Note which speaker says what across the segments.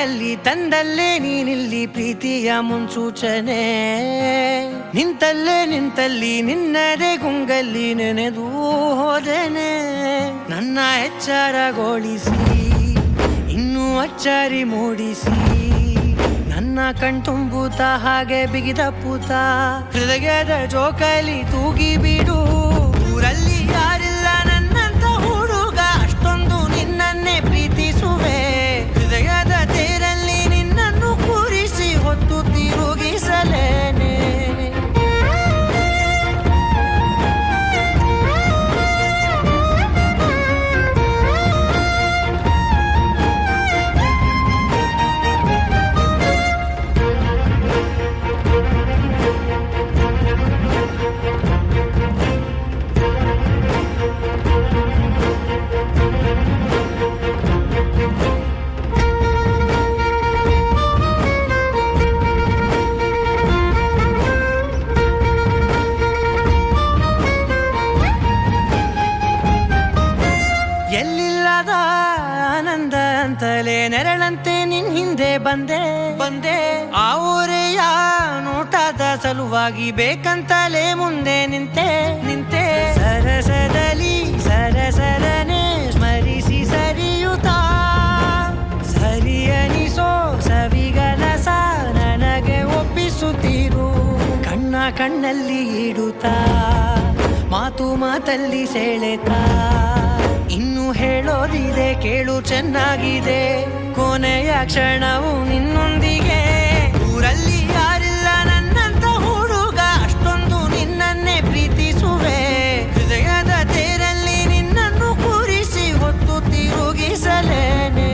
Speaker 1: ಮಳೆಯಲ್ಲಿ ತಂದಲ್ಲೇ ನೀನಿಲ್ಲಿ ಪ್ರೀತಿಯ ಮುನ್ಸೂಚನೆ. ನಿಂತಲ್ಲಿ ನಿನ್ನದೇ ಗುಂಗಲ್ಲಿ ನೆನೆದು ಹೋದೆನೆ. ನನ್ನ ಎಚ್ಚರಗೊಳಿಸಿ ಇನ್ನೂ ಅಚ್ಚರಿ ಮೂಡಿಸಿ, ನನ್ನ ಕಣ್ತುಂಬುತ್ತ ಹಾಗೆ ಬಿಗಿದ ಪೂತ. ಹೃದಯದ ಜೋಕಾಲಿ ತೂಗಿ ಬಿಡು, ಊರಲ್ಲಿ ಯಾರಿಲ್ಲ ನನ್ನಂತ ಹುಡುಗ. ಅಷ್ಟೊಂದು ನಿನ್ನನ್ನೇ ಪ್ರೀತಿಸುವೆ, ಹೃದಯದ ತೇರಲ್ಲಿ ನಿನ್ನನ್ನು ಕೂರಿಸಿ ಹೊತ್ತು ತಿರುಗಿಸಲೇನೆ. ಎಲ್ಲಿಲ್ಲದ ಆನಂದ ಅಂತಲೇ ನೆರಳಂತೆ ನಿನ್ ಹಿಂದೆ ಬಂದೆ. ಆ ಊರೆಯ ನೋಟದ ಸಲುವಾಗಿ ಬೇಕಂತಲೇ ಮುಂದೆ ನಿಂತೆ. ಸರಸದಲ್ಲಿ ಸರಸರನೆ ಸ್ಮರಿಸಿ ಸರಿಯುತ್ತಾ, ಸರಿಯನಿಸೋ ಸವಿಗನಸ ನನಗೆ ಒಪ್ಪಿಸುತ್ತೀರು. ಕಣ್ಣಲ್ಲಿ ಇಡುತ್ತಾ, ಮಾತಲ್ಲಿ ಸೆಳೆತಾ. ಇನ್ನು ಹೇಳೋದಿದೆ ಕೇಳು ಚೆನ್ನಾಗಿದೆ, ಕೊನೆಯ ಕ್ಷಣವು ನಿನ್ನೊಂದಿಗೆ. ಊರಲ್ಲಿ ಯಾರಿಲ್ಲ ನನ್ನಂತ ಹುಡುಗ, ಅಷ್ಟೊಂದು ನಿನ್ನನ್ನೇ ಪ್ರೀತಿಸುವೆ. ಹೃದಯದ ತೇರಲ್ಲಿ ನಿನ್ನನ್ನು ಕೂರಿಸಿ ಹೊತ್ತು ತಿರುಗಿಸಲೇನೆ.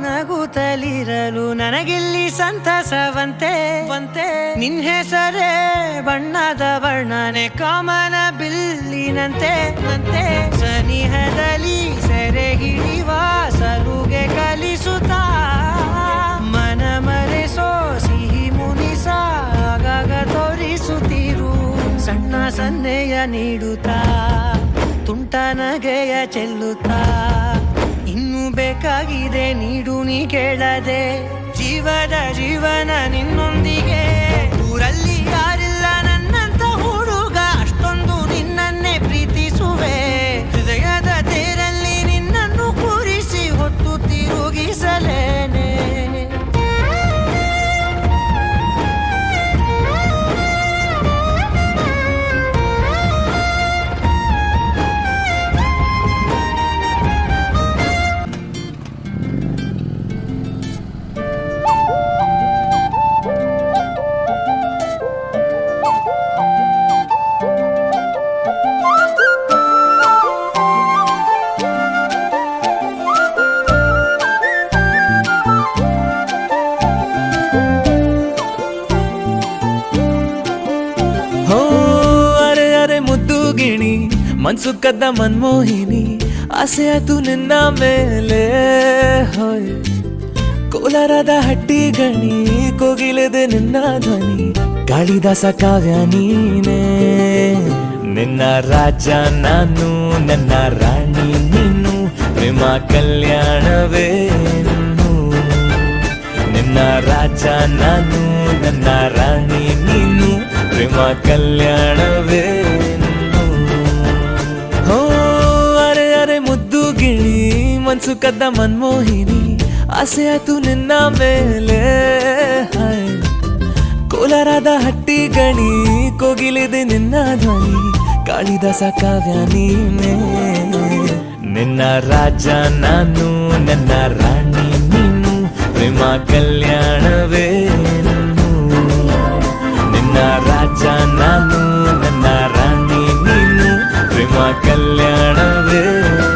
Speaker 1: ನಗುತ್ತಲಿರಲು ನನಗಿಲ್ಲಿ ಸಂತಸವಂತೆ. ನಿನ್ ಹೆಸರೇ ಬಣ್ಣದ ವರ್ಣನೆ, ಕಾಮನ ಬಿಲ್ಲಿನಂತೆ. ಸನಿಹದಲ್ಲಿ ಸೆರೆ ಹಿಡಿಯುವ ಸಲುಗೆ ಕಲಿಸುತ್ತಾ, ಮನ ಮರೆಸೋ ಸಿಹಿ ಮುನಿಸ ಆಗಾಗ ತೋರಿಸುತ್ತೀರು. ಸಣ್ಣ ಸನ್ನೆಯ ನೀಡುತ್ತಾ, ತುಂಟ ನಗೆಯ ಚೆಲ್ಲುತ್ತಾ. ಇನ್ನು ಬೇಕಾಗಿದೆ ನೀಡು ನೀ ಕೇಳದೆ, ಜೀವನ ನಿನ್ನೊಂದಿಗೆ. ಊರಲ್ಲಿ ಯಾರಿಲ್ಲ ನನ್ನಂತ ಹುಡುಗ, ಅಷ್ಟೊಂದು ನಿನ್ನನ್ನೇ ಪ್ರೀತಿಸುವೆ. ಹೃದಯದ ತೇರಲ್ಲಿ ನಿನ್ನನ್ನು ಕೂರಿಸಿ ಹೊತ್ತು ತಿರುಗಿಸಲೇನೆ.
Speaker 2: ಮನ್ಸು ಕದ್ದ ಮನ್ಮೋಹಿನಿ, ಆಸೆ ಆತು ನಿನ್ನ ಮೇಲೆ. ಹೋಯ್ ಕೋಲಾರದ ಹಟ್ಟಿ ಗಣಿ, ಕೋಗಿಲೆದೆ ನಿನ್ನ ಧ್ವನಿ. ಕಾಳಿದಾಸ ಕಾವ್ಯ ನೀನೇ, ನಿನ್ನ ರಾಜ ನಾನು, ನನ್ನ ರಾಣಿ ನೀನು. ಪ್ರೇಮ ಕಲ್ಯಾಣವೇನು, ನಿನ್ನ ರಾಜ ನಾನು, ನನ್ನ ರಾಣಿ ನೀನು. ಪ್ರೇಮ ಕಲ್ಯಾಣವೇನು. ಮುದ್ದು ಗಿಳಿ ಮನ್ಸು ಕದ್ದ ಮನ್ಮೋಹಿನಿ, ಆಸೆ ಆತು ನಿನ್ನ ಮೇಲೆ. ಕೋಲಾರದ ಹಟ್ಟಿ ಗಣಿ, ಕೋಗಿಲಿದೆ ನಿನ್ನ ಧ್ವನಿ. ಕಾಳಿದಾಸ ಕಾವ್ಯ ನೀನೇ, ನಿನ್ನ ರಾಜ ನಾನು, ನನ್ನ ರಾಣಿ ನೀನು. ಪ್ರೇಮ ಕಲ್ಯಾಣವೇನು, ನಿನ್ನ ರಾಜ ನಾನು, ನನ್ನ ರಾಣಿ ನೀನು. ಪ್ರೇಮ ಕಲ್ಯಾಣವೇನು.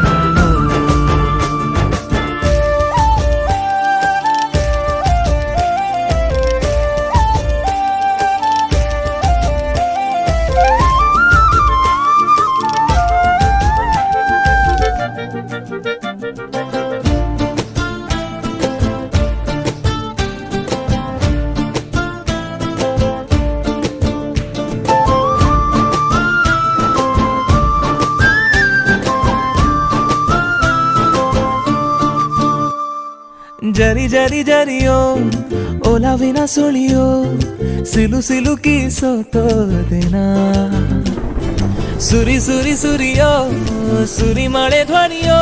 Speaker 2: ಜರಿ ಜರಿ ಜರಿಯೋ ಒಲವಿನ ಸುಳಿಯೋ ಸಿಲು ಸಿಲುಕಿ ಸೋತೋದೆನ ಸುರಿ ಸುರಿ ಸುರಿಯೋ ಸುರಿ ಮಳೆ ಧ್ವನಿಯೋ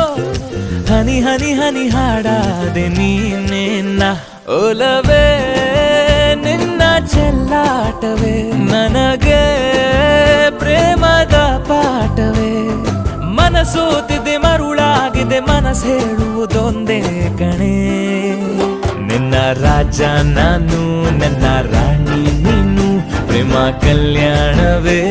Speaker 2: ಹನಿ ಹನಿ ಹನಿ ಹಾಡಾದೆ ನೀನೇನ ಒಲವೇ ನಿನ್ನ ಚೆಲ್ಲಾಟವೇ ನನಗೆ ಪ್ರೇಮದ ಪಾಠವೇ ಮನಸೋತಿದೆ ಮರುಳಾಗಿದೆ ಮನಸ್ಸು ಹೇಳುವುದೊಂದೇ ಕಣೆ ನಿನ್ನ ರಾಜ ನಾನು ನನ್ನ ರಾಣಿ ನೀನು ಪ್ರೇಮ ಕಲ್ಯಾಣವೇ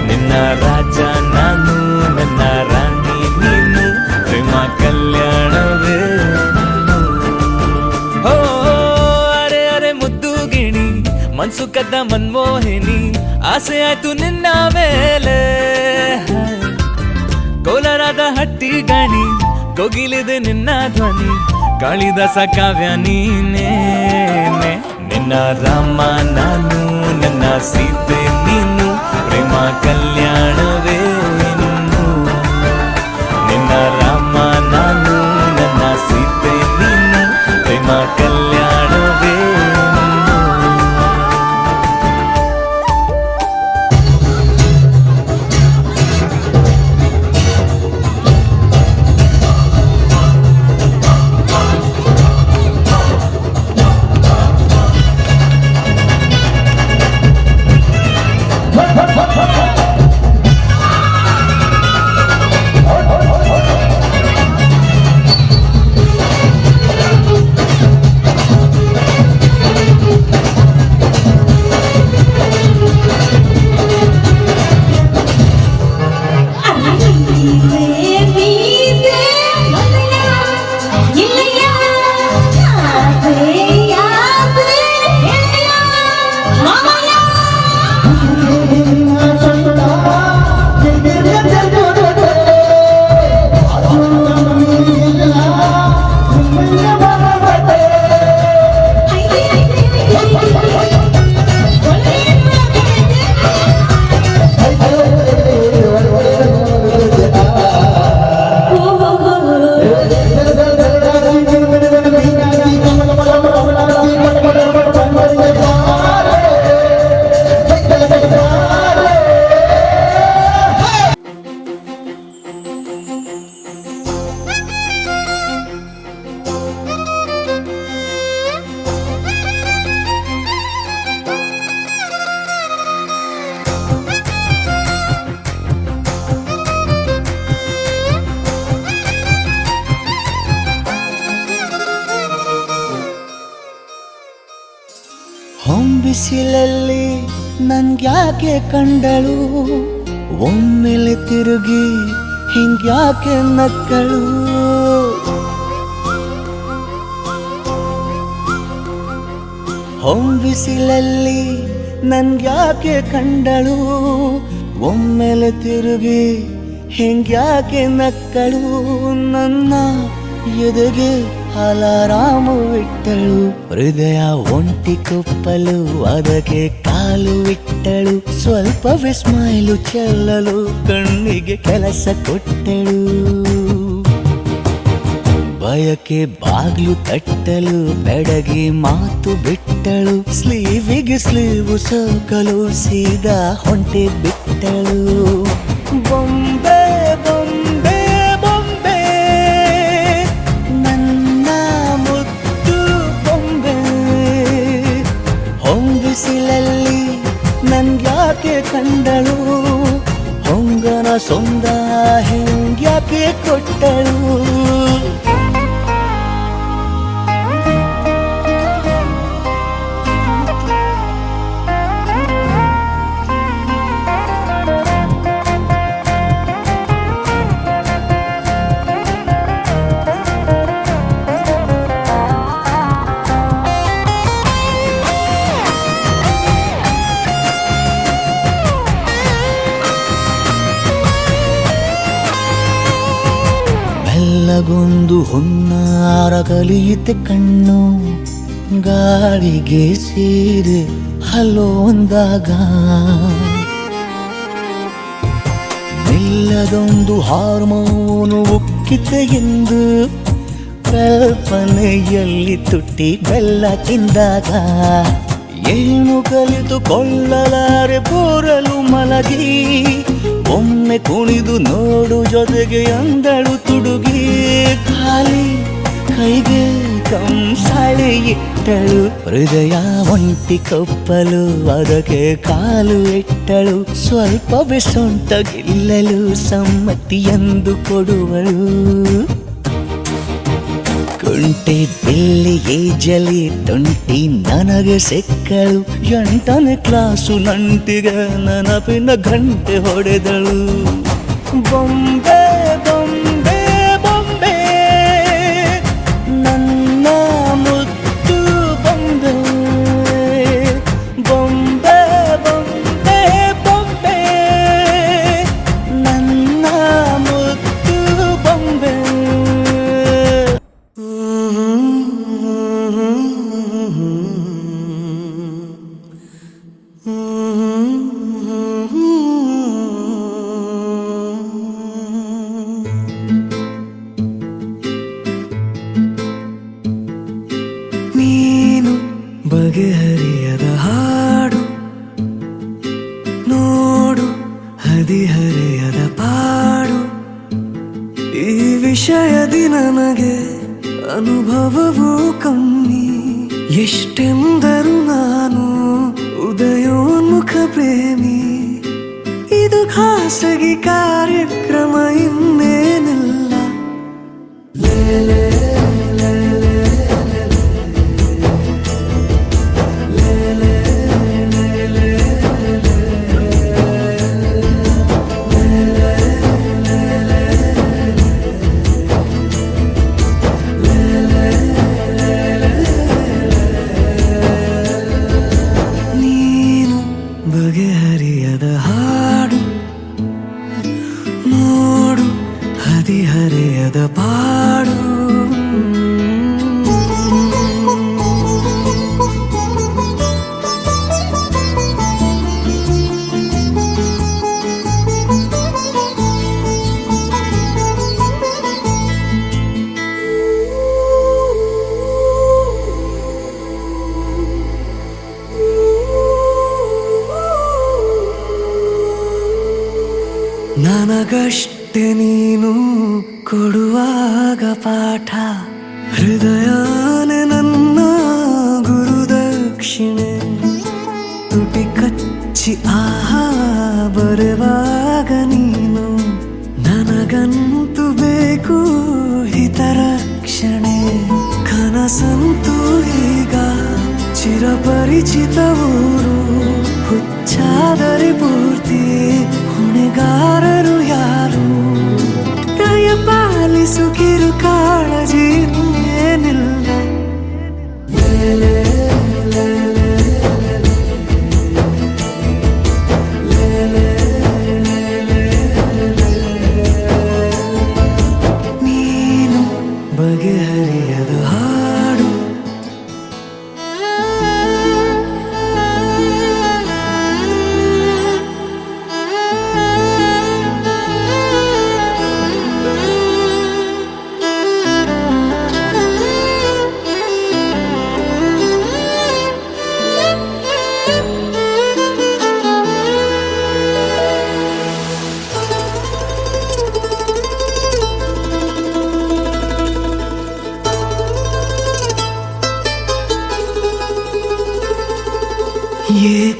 Speaker 2: ನಿನ್ನ ರಾಜ ನಾನು ನನ್ನ ರಾಣಿ ನೀನು ಪ್ರೇಮ ಕಲ್ಯಾಣವೇ ಹೋ ಅರೆ ಅರೆ ಮುದ್ದು ಗಿಣಿ ಮನ್ಸು ಕದ್ದ ಮನ್ಮೋಹಿನಿ ಆಸೆ ಆಯ್ತು ನಿನ್ನ ಮೇಲೆ ಕೋಲಾರದ ಹಟ್ಟಿ ಗಣಿ ಕೋಗಿಲಿದೆ ನಿನ್ನ ಧ್ವನಿ ಕಾಳಿದಾಸ ಕಾವ್ಯ ನೀನೇನೆ ನಿನ್ನ ರಾಮ ನಾನು ನನ್ನ ಸೀತೆ ನೀನು ಪ್ರೇಮ ಕಲ್ಯಾಣವೇ ನಿನ್ನ ರಾಮ ನಾನು ನನ್ನ ಸೀತೆ ನೀನು ಪ್ರೇಮ ಕಲ್ಯಾಣವೇ
Speaker 3: ಹೊಂಬಿಸಿಲಲ್ಲಿ ನನ್ಗ್ಯಾಕೆ ಕಂಡಳು ಒಮ್ಮೆಲೆ ತಿರುಗಿ ಹಿಂಗ್ಯಾಕೆ ನಕ್ಕಳು ಹೊಂಬಿಸಿಲಲ್ಲಿ ನನ್ಗ್ಯಾಕೆ ಕಂಡಳು ಒಮ್ಮೆಲೆ ತಿರುಗಿ ಹಿಂಗ್ಯಾಕೆ ನಕ್ಕಳು ನನ್ನ ಎದೆಗೆ ಅಲಾರಾಮು ಇಟ್ಟಳು ಹೃದಯ ಒಂಟಿ ಕೊಪ್ಪಲು ಅದಕ್ಕೆ ಕಾಲು ಇಟ್ಟಳು ಸ್ವಲ್ಪವೇ ಸ್ಮೈಲು ಚೆಲ್ಲಲು ಕಣ್ಣಿಗೆ ಕೆಲಸ ಕೊಟ್ಟಳು ಬಯಕೆ ಬಾಗ್ಲು ತಟ್ಟಲು ಬೆಡಗಿ ಮಾತು ಬಿಟ್ಟಳು ಸ್ಲೀವಿಗೆ ಸ್ಲೀವು ಸೋಕಲು ಸೀದಾ ಹೊಂಟೆ ಬಿಟ್ಟಳು ಬೊಂಬೆ ಬೊಂಬೆ ಬೊಂಬೆ ನನ್ನ ಮುದ್ದು ಬೊಂಬೆ ಹೊಂಬಿಸಿಲಲ್ಲಿ ನನ್ಗ್ಯಾಕೆ ಕಂಡಳು ಹೊಂಗನ ಸೊಂದ ಹಿಂಗ್ಯಾಕೆ ಕೊಟ್ಟಳು ಗೊಂದು ಹೊನ್ನಾರ ಕಲಿಯುತ್ತೆ ಕಣ್ಣು ಗಾಳಿಗೆ ಸೇರಿ ಹಲೋ ಅಂದಾಗ ನಿಲ್ಲದೊಂದು ಹಾರ್ಮೋನು ಉಕ್ಕಿತೆ ಎಂದು ಕಲ್ಪನೆಯಲ್ಲಿ ತುಟ್ಟಿ ಬೆಲ್ಲ ತಿಂದಾಗ ಏನು ಕಲಿತುಕೊಳ್ಳಲಾರೆ ಬೋರಲು ಮಲಗಿ ಒಮ್ಮೆ ಕುಣಿದು ನೋಡು ಜೊತೆಗೆ ಅಂದಳು ತುಡುಗಿ ಖಾಲಿ ಕೈಗೆ ಕಂಸಾಳೆ ಇಟ್ಟಳು ಹೃದಯ ಒಂಟಿ ಕಪ್ಪಲು ಅದಕ್ಕೆ ಕಾಲು ಇಟ್ಟಳು ಸ್ವಲ್ಪವೇ ಸೊಂಟ ಗೆಲ್ಲಲು ಸಮ್ಮತಿಯೆಂದು ಕೊಡುವಳು ಕುಂಟೆ ಬಿಲ್ಲಿ ಏಜಲಿ ತುಂಟಿ ನನಗೆ ಸಿಕ್ಕಳು 8ನೇ ಕ್ಲಾಸು ನಂಟಿಗೆ ನೆನಪಿನ ಗಂಟೆ ಹೊಡೆದಳು ಬೊಂಬೆ ಬೊಂಬೆ ಬೊಂಬೆ ನನ್ನ ಮುದ್ದು ಬೊಂಬೆ ಬೊಂಬೆ ಬೊಂಬೆ ಬೊಂಬೆ ನನ್ನ ಮುದ್ದು ಬೊಂಬೆ
Speaker 1: ನೀನು ಬಗೆಹರಿಯದ ಹಾಡು ನೋಡು ಹದಿಹರೆಯದ ಪಾಡು ಈ ವಿಷಯದಿ ನನಗೆ ಅನುಭವವೂ ಕಮ್ಮಿ ಎಷ್ಟೆಂದರೂ ನಾನು ಉದಯೋನ್ಮುಖ ಪ್ರೇಮಿ ಇದು ಖಾಸಗಿ ಕಾರ್ಯಕ್ರಮ ಇನ್ನೇನಿಲ್ಲ ನೀನು ಬಗೆಹರಿಯದ ಹಾಡು ನೋಡು ಹದಿಹರೆಯದ ಪಾಡು ನನಗಷ್ಟೆ ನೀನು ಕೊಡುವಾಗ ಪಾಠ ಹೃದಯನೇ ನನ್ನ ಗುರುದಕ್ಷಿಣೆ ತುಟಿ ಕಚ್ಚಿ ಆಹಾ ಬರುವಾಗ ನೀನು ನನಗಂತೂ ಬೇಕು ಹಿತರಕ್ಷಣೆ ಕನಸಂತೂ ಈಗ ಚಿರಪರಿಚಿತ ಊರು ಹುಚ್ಚಾದರೆ ಪೂರ್ತಿ ಹೊಣೆಗಾರರು ಯಾರು ದಯ ಪಾಲಿಸು ಕಿರು ಕಾಳಜಿ ಏನಿಲ್ಲ ನೀನು ಬಗೆಹರಿಯದ ಹಾಡು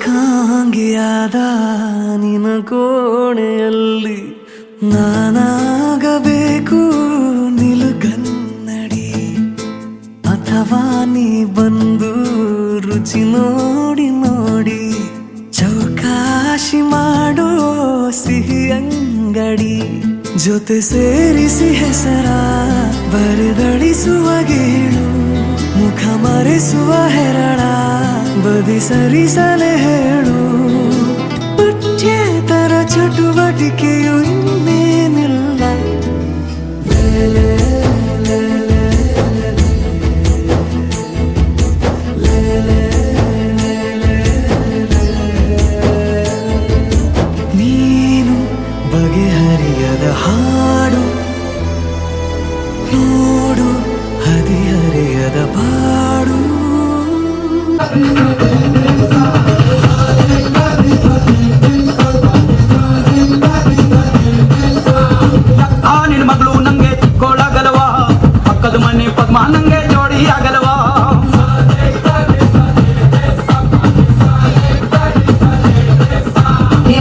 Speaker 1: ಏಕಾಂಗಿಯಾದ ನಿನ ಕೋಣೆಯಲ್ಲಿ ನಾನಾಗಬೇಕು ನಿಲುಗನ್ನಡಿ ಅಥವಾ ನೀ ಬಂದು ರುಚಿ ನೋಡಿ ನೋಡಿ ಚೌಕಾಶಿ ಮಾಡೋ ಸಿಹಿ ಅಂಗಡಿ ಜೊತೆ ಸೇರಿಸಿ ಹೆಸರ ಬರೆದಳಿಸುವ ಗೇಳು ಮುಖ ಮರೆಸುವ ಹೆರಳ ಬದಿ ಸರಿಸಲೆ ಹೇಳು ಪಠ್ಯೇತರ ಚಟುವಟಿಕೆಯು ಇನ್ನೇನಿಲ್ಲ ನೀನು ಬಗೆಹರಿಯದ ಹಾಡು ನೋಡು
Speaker 4: ನಂಗೆ ಚಿಕ್ಕೋಳಾಗಲ್ವಾ ಪಕ್ಕದ ಮನೆ ಪದ್ಮ ನಂಗೆ ಜೋಡಿ ಆಗಲ್ವಾ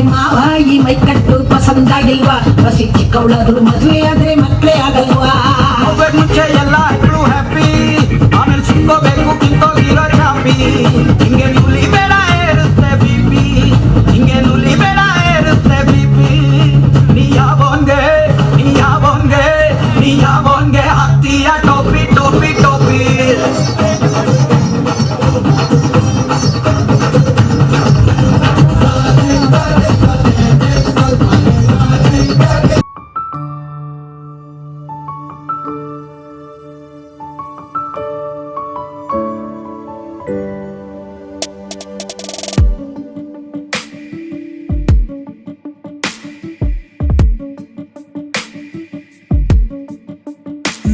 Speaker 5: ಮಾವ ಈ ಮೈಕಟ್ಟು ಪಸಂದಾಗಿಲ್ವಾ ಬಸಿ ಚಿಕ್ಕವಳಾದ್ರು ಮದುವೆ ಆದ್ರೆ ಮಕ್ಕಳೇ ಆಗಲ್ವಾ
Speaker 4: ಮುಂಚೆ ಎಲ್ಲ ಇಬ್ರು ಹ್ಯಾಪಿ ಆಮೇಲೆ ಸಿಕ್ಕೋಬೇಕು ಕಿಂತೋಗಿರೋ ಚಾಪಿ ಹಿಂಗೆ ನುಲಿ ಬೇಡ ಇರುತ್ತೆ ಬಿಪಿ ಹಿಂಗೆ ನುಲಿ ಬೇಡ ಇರುತ್ತೆ ಬಿಪಿ ನೀ ಯಾವನ್ಗೆ ಹತ್ತಿಯ ಟೋಪಿ ಟೋಪಿ ಟೋಪಿ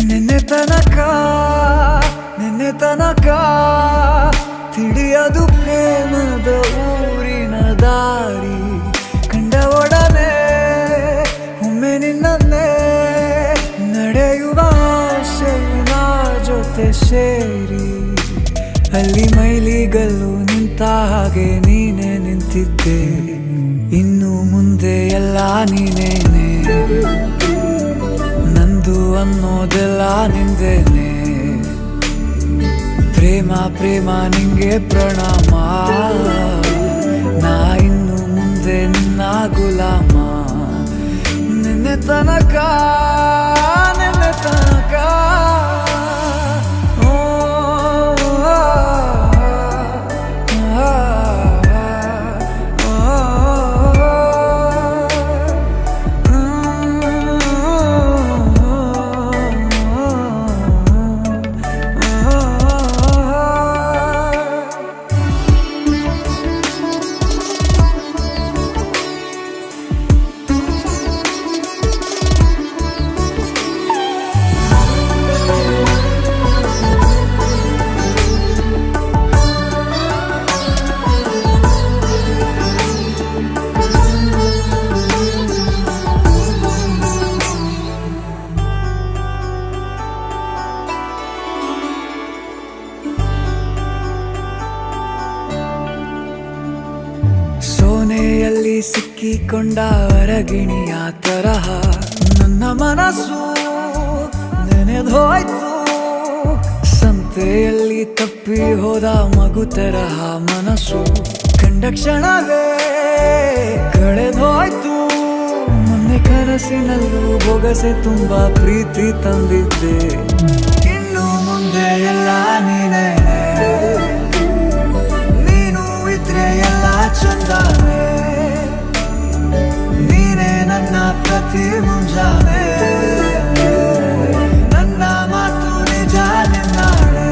Speaker 1: ನಿನ್ನೆ ತನಕ ತಿಳಿಯದು ಪ್ರೇಮದ ಊರಿನ ದಾರಿ ಕಂಡ ಒಡನೆ ಒಮ್ಮೆ ನಿನ್ನೇ ನಡೆಯುವ ಆಸೆಯ ಜೊತೆ ಸೇರಿ ಅಲ್ಲಿ ಮೈಲಿಗಲ್ಲು ನಿಂತ ಹಾಗೆ ನೀನೆ ನಿಂತಿದ್ದೆ ಇನ್ನು ಮುಂದೆ ಎಲ್ಲ ನೀನೇನೆ ನಂದು ಅನ್ನೋದೆಲ್ಲ ನಿಂದೇನೆ ಪ್ರೇಮ ಪ್ರೇಮ ನಿಂಗೆ ಪ್ರಣಾಮ ನಾ ಇನ್ನು ಮುಂದೆ ನಿನ್ನ ಗುಲಾಮ ನಿನ್ನೆ ತನಕ ಓ, ಆ, ಆ, ಸೋನೆಯಲ್ಲಿ ಸಿಕ್ಕಿಕೊಂಡ ಹೊರಗಿಣಿಯ ತರಹ ನನ್ನ ಮನಸ್ಸು ನೆನೆದೋಯ್ತು ಸಂತೆಯಲ್ಲಿ ತಪ್ಪಿ ಹೋದ ಮಗು ತರಹ ಮನಸ್ಸು ಕಂಡ ಕ್ಷಣವೇ ಕಳೆದೋಯ್ತು ಮೊನ್ನೆ ಕನಸಿನಲ್ಲೂ ಬೊಗಸೆ ತುಂಬಾ ಪ್ರೀತಿ ತಂದಿದ್ದೆ ಇನ್ನು ಮುಂದೆ ಎಲ್ಲ ನೀನೇ ಎಲ್ಲ ಚಂದಾನೆ ನೀನೇ ನನ್ನ ಪ್ರತಿ ಮುಂಜಾನೆ ನನ್ನ ಮಾತು ನಿಜ ನಿನ್ನಾಳೆ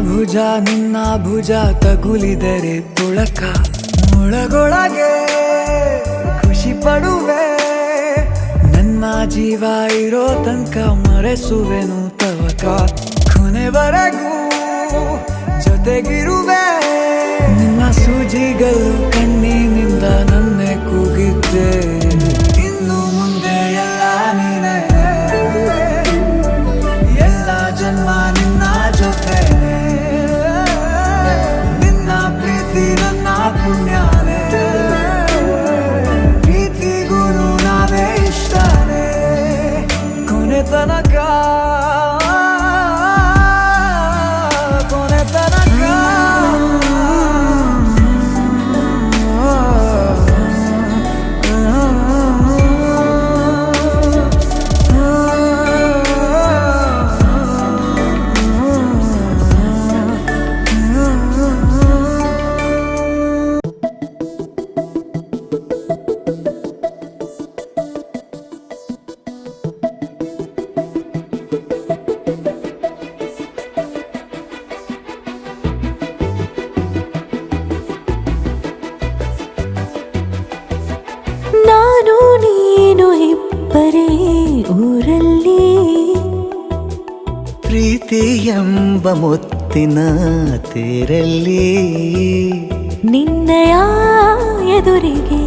Speaker 1: ಭುಜ ನಿನ್ನ ಭುಜ ತಗುಲಿದರೆ ತುಳಕ ಒಳಗೊಳಗೆ ಖುಷಿ ಪಡುವೆ ನನ್ನ ಜೀವ ಇರೋ ತನಕ ಮರೆಸುವೆನು ತವಕ ಕೊನೆವರೆಗೂ ಜೊತೆಗಿರುವೆ ನಿನ್ನ ಸೂಜಿಗಳು ಕಣ್ಣಿನಿಂದ ನನ್ನೆ ಕೂಗಿದ್ದೆ ಇನ್ನು ಮುಂದೆ ಎಲ್ಲ ನೀನೇ ಎಲ್ಲ ಜನ್ಮ ನಿನ್ನ ಜೊತೆ ನಿನ್ನ ಪ್ರೀತಿ ನನ್ನ ಪುಣ್ಯನೇ ಪ್ರೀತಿಗೂ ನಾವೇ ಇಷ್ಟನೇ ಕೊನೆ ತನಕ
Speaker 3: ಪ್ರೀತಿ ಎಂಬ ಮುತ್ತಿನ ತೇರಲ್ಲಿ
Speaker 6: ನಿನ್ನಯ ಎದುರಿಗೆ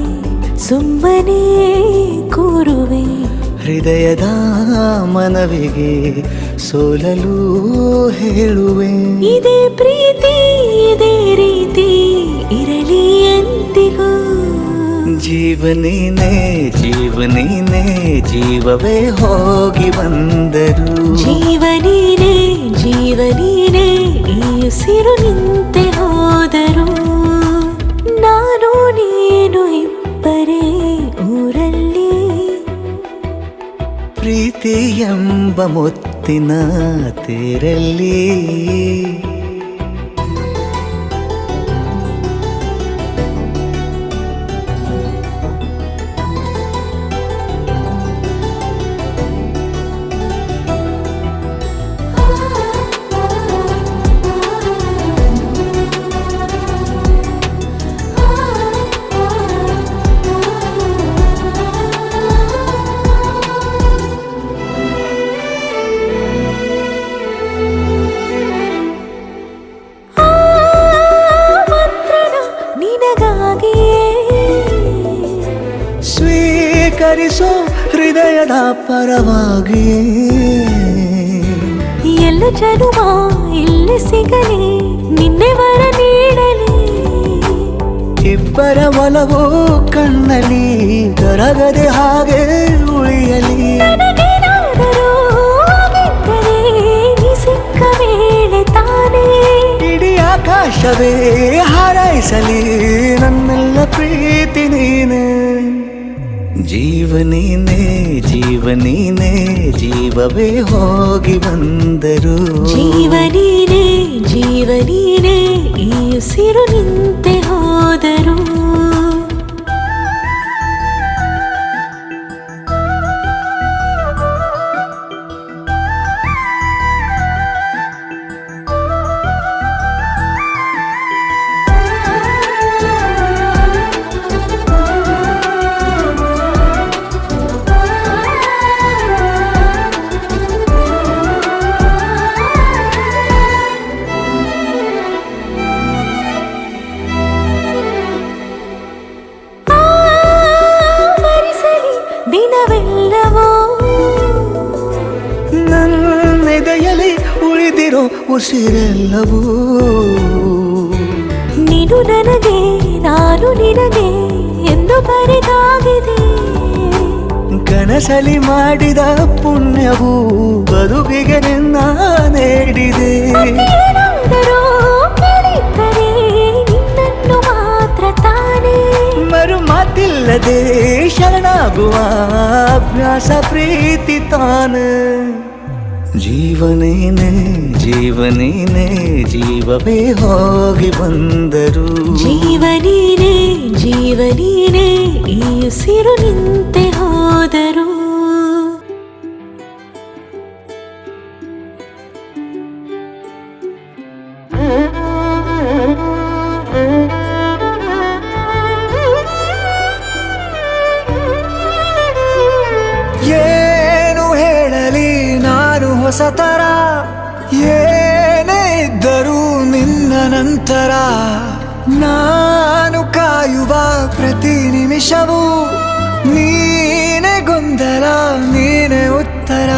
Speaker 6: ಸುಮ್ಮನೆ ಕೂರುವೆ,
Speaker 3: ಹೃದಯದ ಮನವಿಗೆ ಸೋಲಲು ಹೇಳುವೆ.
Speaker 6: ಇದೇ ಪ್ರೀತಿ ಇದೇ ರೀತಿ ಇರಲಿ ಎಂದಿಗೂ.
Speaker 3: ಜೀವನೇನೆ ಜೀವನೇನೆ ಜೀವವೇ ಹೋಗಿ ಬಂದರು.
Speaker 6: ಜೀವನೀನೇ ಜೀವನೀನೇ ಈ ಉಸಿರು ನಿಂತೆ ಹೋದರು. ನಾನು ನೀನು ಇಬ್ಬರೇ ಊರಲ್ಲಿ.
Speaker 3: ಪ್ರೀತಿ ಎಂಬ ಮುತ್ತಿನ ತೇರಲ್ಲಿ ಸ್ವೀಕರಿಸೋ ಹೃದಯದ ಪರವಾಗಿ.
Speaker 6: ಎಲ್ಲ ಜನುಮ ಇಲ್ಲಿ ಸಿಗಲಿ, ನಿನ್ನೆ ವರ ನೀಡಲಿ.
Speaker 3: ಇಬ್ಬರ ಒಲವು ಕಣ್ಣಲ್ಲಿ ಕರಗದೆ ಹಾಗೆ ಉಳಿಯಲಿ.
Speaker 6: ನನಗೇನಾದರೂ ಆಗಿದ್ದರೆ ನೀ ಸಿಕ್ಕ ವೇಳೆ ತಾನೇ
Speaker 3: ಇಡೀ ಆಕಾಶವೇ ಹಾರೈಸಲಿ ನನ್ನೆಲ್ಲ ಪ್ರೀತಿ ನೀನೆ. ಜೀವನೀನೇ ಜೀವನೀನೇ ಜೀವವೇ ಹೋಗಿ ಬಂದರು.
Speaker 6: ಜೀವನೀನೇ ಜೀವನೀನೇ ಈ ಉಸಿರು ನಿಂತೆ ಹೋದರು. ದಿನವೆಲ್ಲವೋ
Speaker 3: ನನ್ನೆದೆಯಲ್ಲಿ ಉಳಿದಿರೋ ಉಸಿರೆಲ್ಲವೂ
Speaker 6: ನೀನು ನನಗೆ ನಾನು ನಿನಗೆ ಎಂದು ಬರೆದಾಗಿದೆ.
Speaker 3: ಕನಸಲಿ ಮಾಡಿದ ಪುಣ್ಯವು ಬದುಕಿಗೆ ನಿನ್ನ ನೀಡಿದೆ.
Speaker 6: ಏನಾದರೂ ಕೇಳಿದ್ದರೆ ನಿನ್ನನ್ನು ಮಾತ್ರ ತಾನೇ.
Speaker 3: ಮರು ಮಾತಿಲ್ಲದೆ ಶರಣಾಗುವ ಅಭ್ಯಾಸ ಪ್ರೀತಿ ತಾನೆ. ಜೀವನೇನೆ ಜೀವನೇನೆ ಜೀವವೇ ಹೋಗಿ ಬಂದರು.
Speaker 6: ಜೀವನೀನೇ ಜೀವನೀನೇ ಈ ಉಸಿರು ನಿಂತೆ ಹೋದರು.
Speaker 1: ಏನು ಹೇಳಲಿ ನಾನು ಹೊಸತರ, ಏನೇ ಇದ್ದರೂ ನಿನ್ನ ನಂತರ. ನಾನು ಕಾಯುವ ಪ್ರತಿ ನಿಮಿಷವೂ ನೀನೇ ಗೊಂದಲ ನೀನೇ ಉತ್ತರ.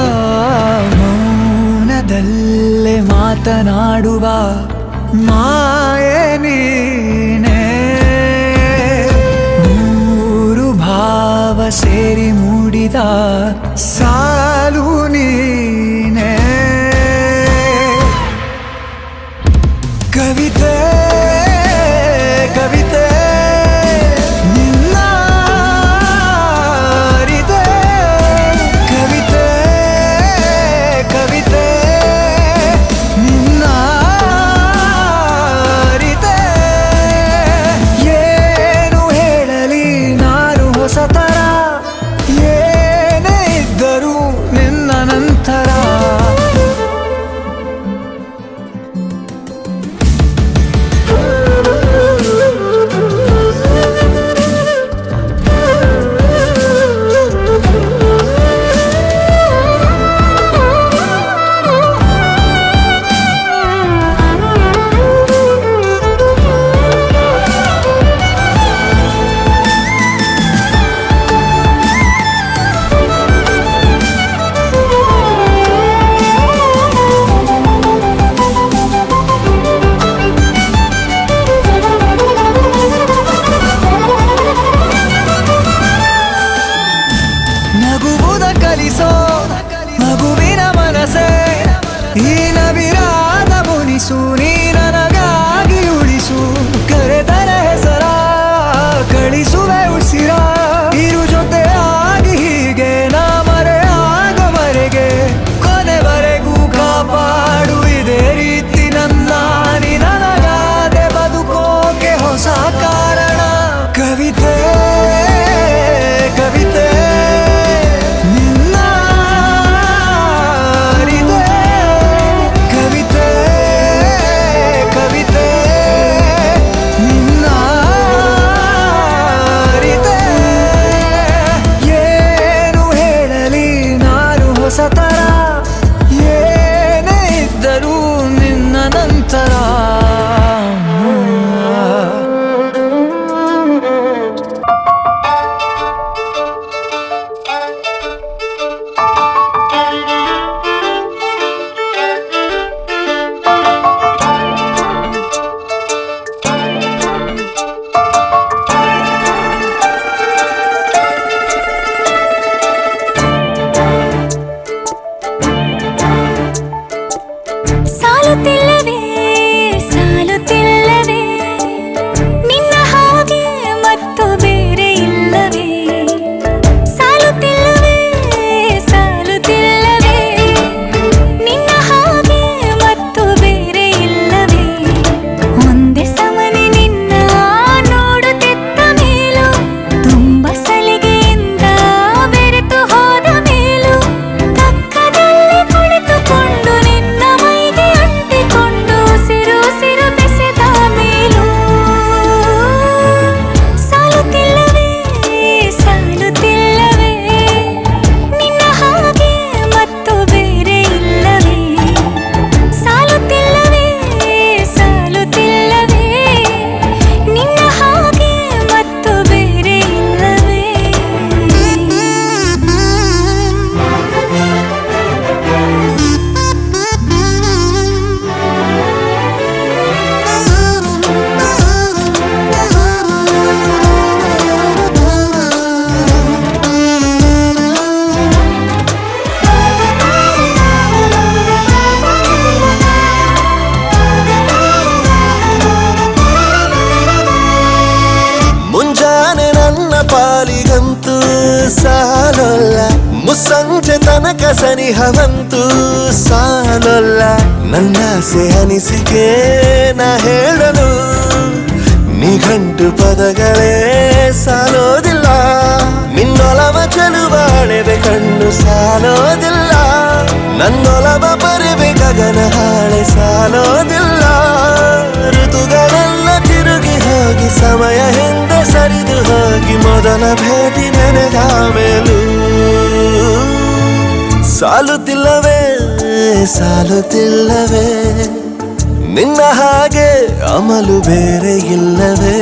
Speaker 1: ಮೌನದಲ್ಲೇ ಮಾತನಾಡುವ ಮಾಯೆ ನೀನೇ. ಮೂರು ಭಾವ ಸೇರಿ ಮೂಡಿದ ಸಾಲು ನೀನೇ. ಕವಿತೆ ಕವಿತೆ ನಿನ್ನ ಅರಿತೆ. ಕವಿತೆ ಕವಿತೆ ನಿನ್ನ ಅರಿತೆ. ಏನು ಹೇಳಲಿ ನಾನು ಹೊಸತರ, ಏನೇ ಇದ್ದರೂ ಮನಸೆ ಈ ನವಿರಾದ ಮುನಿಸು ನೀ ನನಗಾಗಿ ಉಳಿಸು ಕರೆದರೆ ಹೆಸರ ಕಳಿಸುವೆ ಉಸಿರ ಇರು ಜೊತೆಯಾಗಿ ಹೀಗೆ ನಾ ಮರೆ ಆಗೋವರೆಗೆ ಕೊನೆವರೆಗೂ ಕಾಪಾಡು ಇದೇ ರೀತಿ ನನ್ನ ನೀ ನನಗಾದೆ ಬದುಕೋಕೆ ಹೊಸ ಕಾರಣ ಕವಿತೆ ಕವಿತೆ ನಿನ್ನ ಅರಿತೆ ಕವಿತೆ ಕವಿತೆ ನಿನ್ನ ಅರಿತೆ ಏನು ಹೇಳಲಿ ನಾನು ಹೊಸತರ ಏನೇ ಇದ್ದರೂ ನಿನ್ನ ನಂತರ
Speaker 6: ಸಾಲುತ್ತಿಲ್ಲವೇ ಸಾಲುತ್ತಿಲ್ಲವೇ ನಿನ್ನ ಹಾಗೆ ಮತ್ತು ಬೇರೆ ಇಲ್ಲವೇ ಸಾಲುತ್ತಿಲ್ಲವೇ ಸಾಲುತ್ತಿಲ್ಲವೇ ನಿನ್ನ ಹಾಗೆ ಮತ್ತು ಬೇರೆ ಇಲ್ಲವೇ ಒಂದೇ ಸಮನೆ ನಿನ್ನ ನೋಡುತ್ತಿದ್ದ ಮೇಲೂ ತುಂಬ ಸಲಿಗೆಯಿಂದ ಬೆರೆತು ಹೋದ ಮೇಲೂ ಪಕ್ಕದಲ್ಲಿ ಕುಳಿತುಕೊಂಡು ನಿನ್ನ ಮೈಗೆ ಅಂಟಿಕೊಂಡು ಸಿರು ಸಿರು ಬೆಸೆದ ಮೇಲೂ ಸಾಲುತ್ತಿಲ್ಲವೇ ಸಾಲುತ್ತಿಲ್ಲವೇ ನಿನ್ನ ಹಾಗೆ ಮತ್ತು ಬೇರೆ ಇಲ್ಲವೇ ಸಾಲುತ್ತಿಲ್ಲವೇ ಸಾಲುತ್ತಿಲ್ಲವೇ ನಿನ್ನ ಹಾಗೆ ಮತ್ತು ಬೇರೆ ಇಲ್ಲವೇ
Speaker 3: ಮುಂಜಾನೆ ನನ್ನ ಪಾಲಿಗಂತೂ ಸಾಲೊಲ್ಲ ಮುಸ್ಸಂಜೆ ತನಕ ಸನಿಹವಂತೂ ಸಾಲೊಲ್ಲ ನನ್ನಾಸೆ ಅನಿಸಿಕೆ ನಾ ಹೇಳಲು ನಿಘಂಟು ಪದಗಳೇ ಸಾಲೋದಿಲ್ಲ ನಿನ್ನೊಲವ ಚೆಲುವಾಳೆವೆ ಕಣ್ಣು ಸಾಲೋದಿಲ್ಲ ನನ್ನೊಲವ ಬರಿವೆ ಗಗನ ಹಾಳೆ ಸಾಲೋದಿಲ್ಲ ಋತುಗಳೆಲ್ಲ ತಿರುಗಿ ಹೋಗಿ ಸಮಯ ಹಿಂದೆ ಸರಿದು ಹೋಗಿ ಮೊದಲ ಭೇಟಿ ನೆನೆದ ಮೇಲೂ ಸಾಲುತ್ತಿಲ್ಲವೇ ಸಾಲುತ್ತಿಲ್ಲವೇ ನಿನ್ನ ಹಾಗೆ ಅಮಲು ಬೇರೆ ಇಲ್ಲವೇ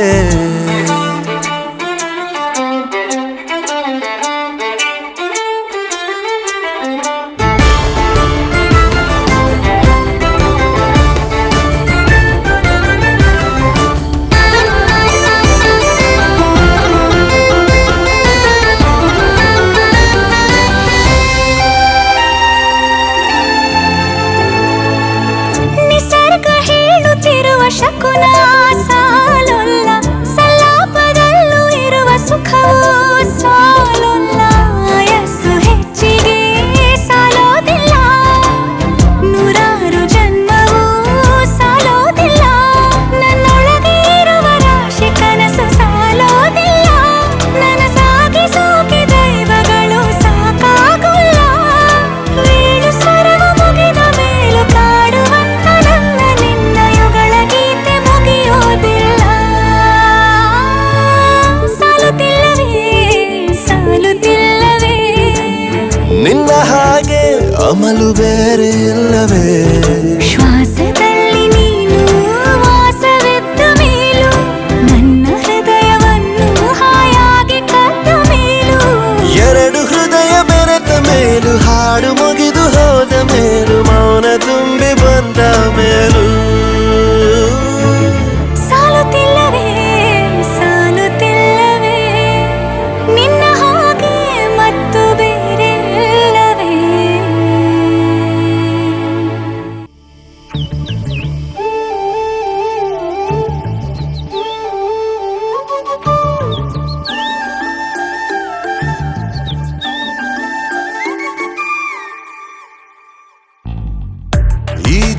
Speaker 6: ನಿಸರ್ಗ ಹೇಳುತ್ತಿರುವ ಶಕುನ ಸಾಲೊಲ್ಲ ಸಲಾಪದಲ್ಲೂ ಇರುವ ಸುಖವೂ ಸಾಲೊಲ್ಲ ಯಸ್ಸು ಹೆಚ್ಚಿಗೆ ಸಾಲೋದಿಲ್ಲ ನೂರಾರು ಜನ್ಮವೂ ಸಾಲೋದಿಲ್ಲ ನನ್ನೊಳಗೆ ಇರುವ ರಾಶಿ ಕನಸು ಸಾಲೋದಿಲ್ಲ ನನಸಾಗಿ ಸೋಕಿ ದೈವಗಳು ಸಾಕಾಗುಲ್ಲ ವೀಳು ಸ್ವರವ ಮುಗಿದ ಮೇಲೂ ಕಾಡುವಂತ ನನ್ನ ನಿನ್ನ ಯುಗಳ ಗೀತೆ ಮುಗಿಯೋದಿಲ್ಲ ಸಾಲುತ್ತಿಲ್ಲವೇ ಸಾಲುತ್ತಿಲ್ಲವೇ
Speaker 3: ನಿನ್ನ ಹಾಗೆ ಅಮಲು ಬೇರೆ ಇಲ್ಲವೇ
Speaker 6: ಶ್ವಾಸದಲ್ಲಿ ನೀನು ವಾಸವಿದ್ದ ಮೇಲೂ ನನ್ನ ಹೃದಯವನ್ನು ಹಾಯಾಗಿ ಕದ್ದ ಮೇಲೂ
Speaker 3: ಎರಡು ಹೃದಯ ಬೆರೆತ ಮೇಲೂ ಹಾಡು ಮುಗಿದು ಹೋದ ಮೇಲೂ ಮೌನ ತುಂಬಿ ಬಂದ ಮೇಲೂ
Speaker 6: ಸಾಲುತ್ತಿಲ್ಲವೇ ಸಾಲುತ್ತಿಲ್ಲವೇ ನಿನ್ನ ಹಾಗೆ ಮತ್ತು ಬೇರೆ ಇಲ್ಲವೇ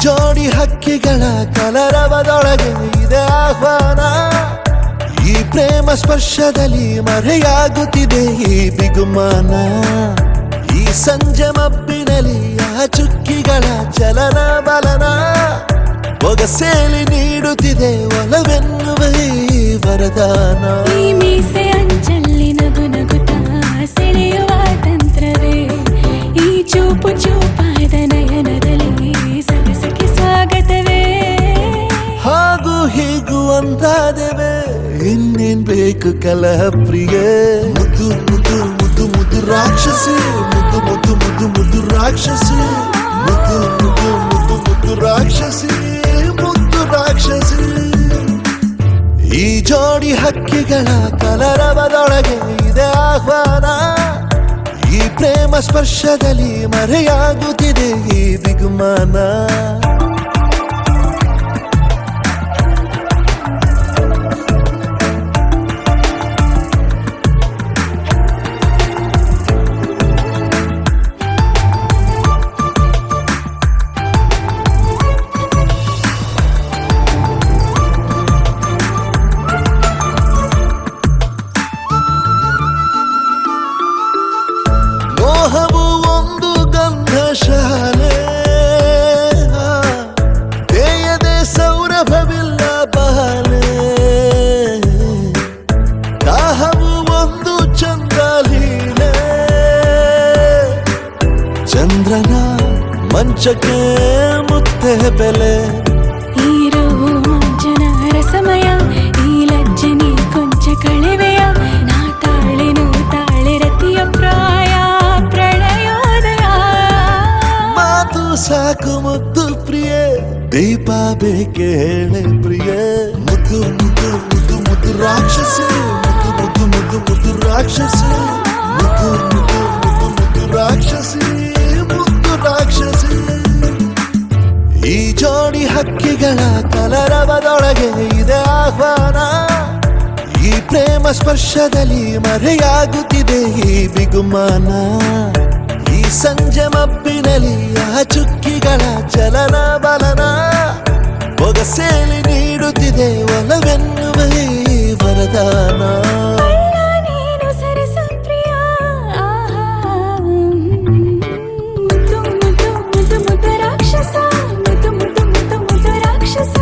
Speaker 3: ಜೋಡಿ ಹಕ್ಕಿಗಳ ಕಲರವದೊಳಗೆ ಇದೆ ಆಹ್ವಾನ. ಈ ಪ್ರೇಮ ಸ್ಪರ್ಶದಲ್ಲಿ ಮರೆಯಾಗುತ್ತಿದೆ ಈ ಬಿಗುಮಾನ. ಈ ಸಂಜೆ ಮಬ್ಬಿನಲ್ಲಿ ಆ ಚುಕ್ಕಿಗಳ ಚಲನ ಬಲನ ಒಗಸೇಲಿ ನೀಡುತ್ತಿದೆ ಒಲವೆನ್ನುವ ಈ ವರದಾನ.
Speaker 6: ಈ ಮೀಸೆ ಅಂಚಲ್ಲಿ ನಗು ನಗುತ್ತಾ ಸೆಳೆಯುವ ತಂತ್ರವೇ, ಈ ಚೂಪು ಚೂಪಾದ ನಯನದಲ್ಲಿ ಸರಸಕ್ಕೆ ಸ್ವಾಗತವೇ.
Speaker 3: ಹಾಗೂ ಹೀಗೂ ಅಂತಾದೆವೆ, ಇನ್ನೇನ್ ಬೇಕು ಕಲಹ ಪ್ರಿಯ. ಮುದ್ದು ಮುದ್ದು ಮುದ್ದು ಮುದ್ದು ರಾಕ್ಷಸಿ, ಮುದ್ದು ಮುದ್ದು ಮುದ್ದು ಮುದ್ದು ರಾಕ್ಷಸಿ, ಮುದ್ದು ಮುದ್ದು ಮುದ್ದು ಮುದ್ದು ರಾಕ್ಷಸಿ, ಮುದ್ದು ರಾಕ್ಷಸಿ. ಈ ಜೋಡಿ ಹಕ್ಕಿಗಳ ಕಲರವದೊಳಗೆ ಇದೆ ಆಹ್ವಾನ. ಈ ಪ್ರೇಮ ಸ್ಪರ್ಶದಲ್ಲಿ ಮರೆಯಾಗುತ್ತಿದೆ ಈ ಬಿಗುಮಾನ. ಮೋಹವು ಒಂದು ಗಂಧಶಾಲೆ, ಬೇಯದೆ ಸೌರಭವಿಲ್ಲ ಬಾಲೆ. ದಾಹವು ಒಂದು ಚಂದ್ರಲೀಲೆ, ಚಂದ್ರನ ಮಂಚಕ್ಕೆ ಮುತ್ತೆ ಬೆಲೆ.
Speaker 6: ಹೀರೋ ಮಂಜನ ರಸಮಯ, ಈ ಲಜ್ಜನಿ ಕೊಂಚ ಕಳೆವೆಯ. ನಾ ತಾಳೆನು ತಾಳೆ ರತಿಯ ಪ್ರಾಯ ಪ್ರಣಯೋದಯ.
Speaker 3: ಮಾತು ಸಾಕು ಮುದ್ದು ಪ್ರಿಯ, ದೀಪ ಬೇಕೆ ಹೇಳೆ ಪ್ರಿಯ. ಮುದ್ದು ಮುದ್ದು ಮುದ್ದು ಮುದ್ದು ರಾಕ್ಷಸಿ, ಮುದ್ದು ಮುದ್ದು ಮುದ್ದು ಮುದ್ದು ರಾಕ್ಷಸಿ, ಮುದ್ದು ಮುದ್ದು ಮುದ್ದು ಮುದ್ದು ರಾಕ್ಷಸಿ, ಮುದ್ದು ರಾಕ್ಷಸಿ. ಈ ಜೋಡಿ ಹಕ್ಕಿಗಳ ಕಲರವದೊಳಗೆ ಇದೆ ಆಹ್ವಾನ. ಈ ಪ್ರೇಮ ಸ್ಪರ್ಶದಲ್ಲಿ ಮರೆಯಾಗುತ್ತಿದೆ ಈ ಬಿಗುಮಾನ. ಈ ಸಂಜೆ ಮಬ್ಬಿನಲ್ಲಿ ಆ ಚುಕ್ಕಿಗಳ ಚಲನ ಬಲನ ಒಗಸೇಲಿ ನೀಡುತ್ತಿದೆ ಒಲವೆನ್ನುವ ಈ ವರದಾನ.
Speaker 6: ಅಲ್ಲ ನೀನು ಸರಸ ಪ್ರಿಯ, ಮುದ್ದು ಮುದ್ದು ಮುದ್ದು ಮುದ್ದು ರಾಕ್ಷಸ, ಮುದ್ದು ಮುದ್ದು ಮುದ್ದು ಮುದ್ದು ರಾಕ್ಷಸ,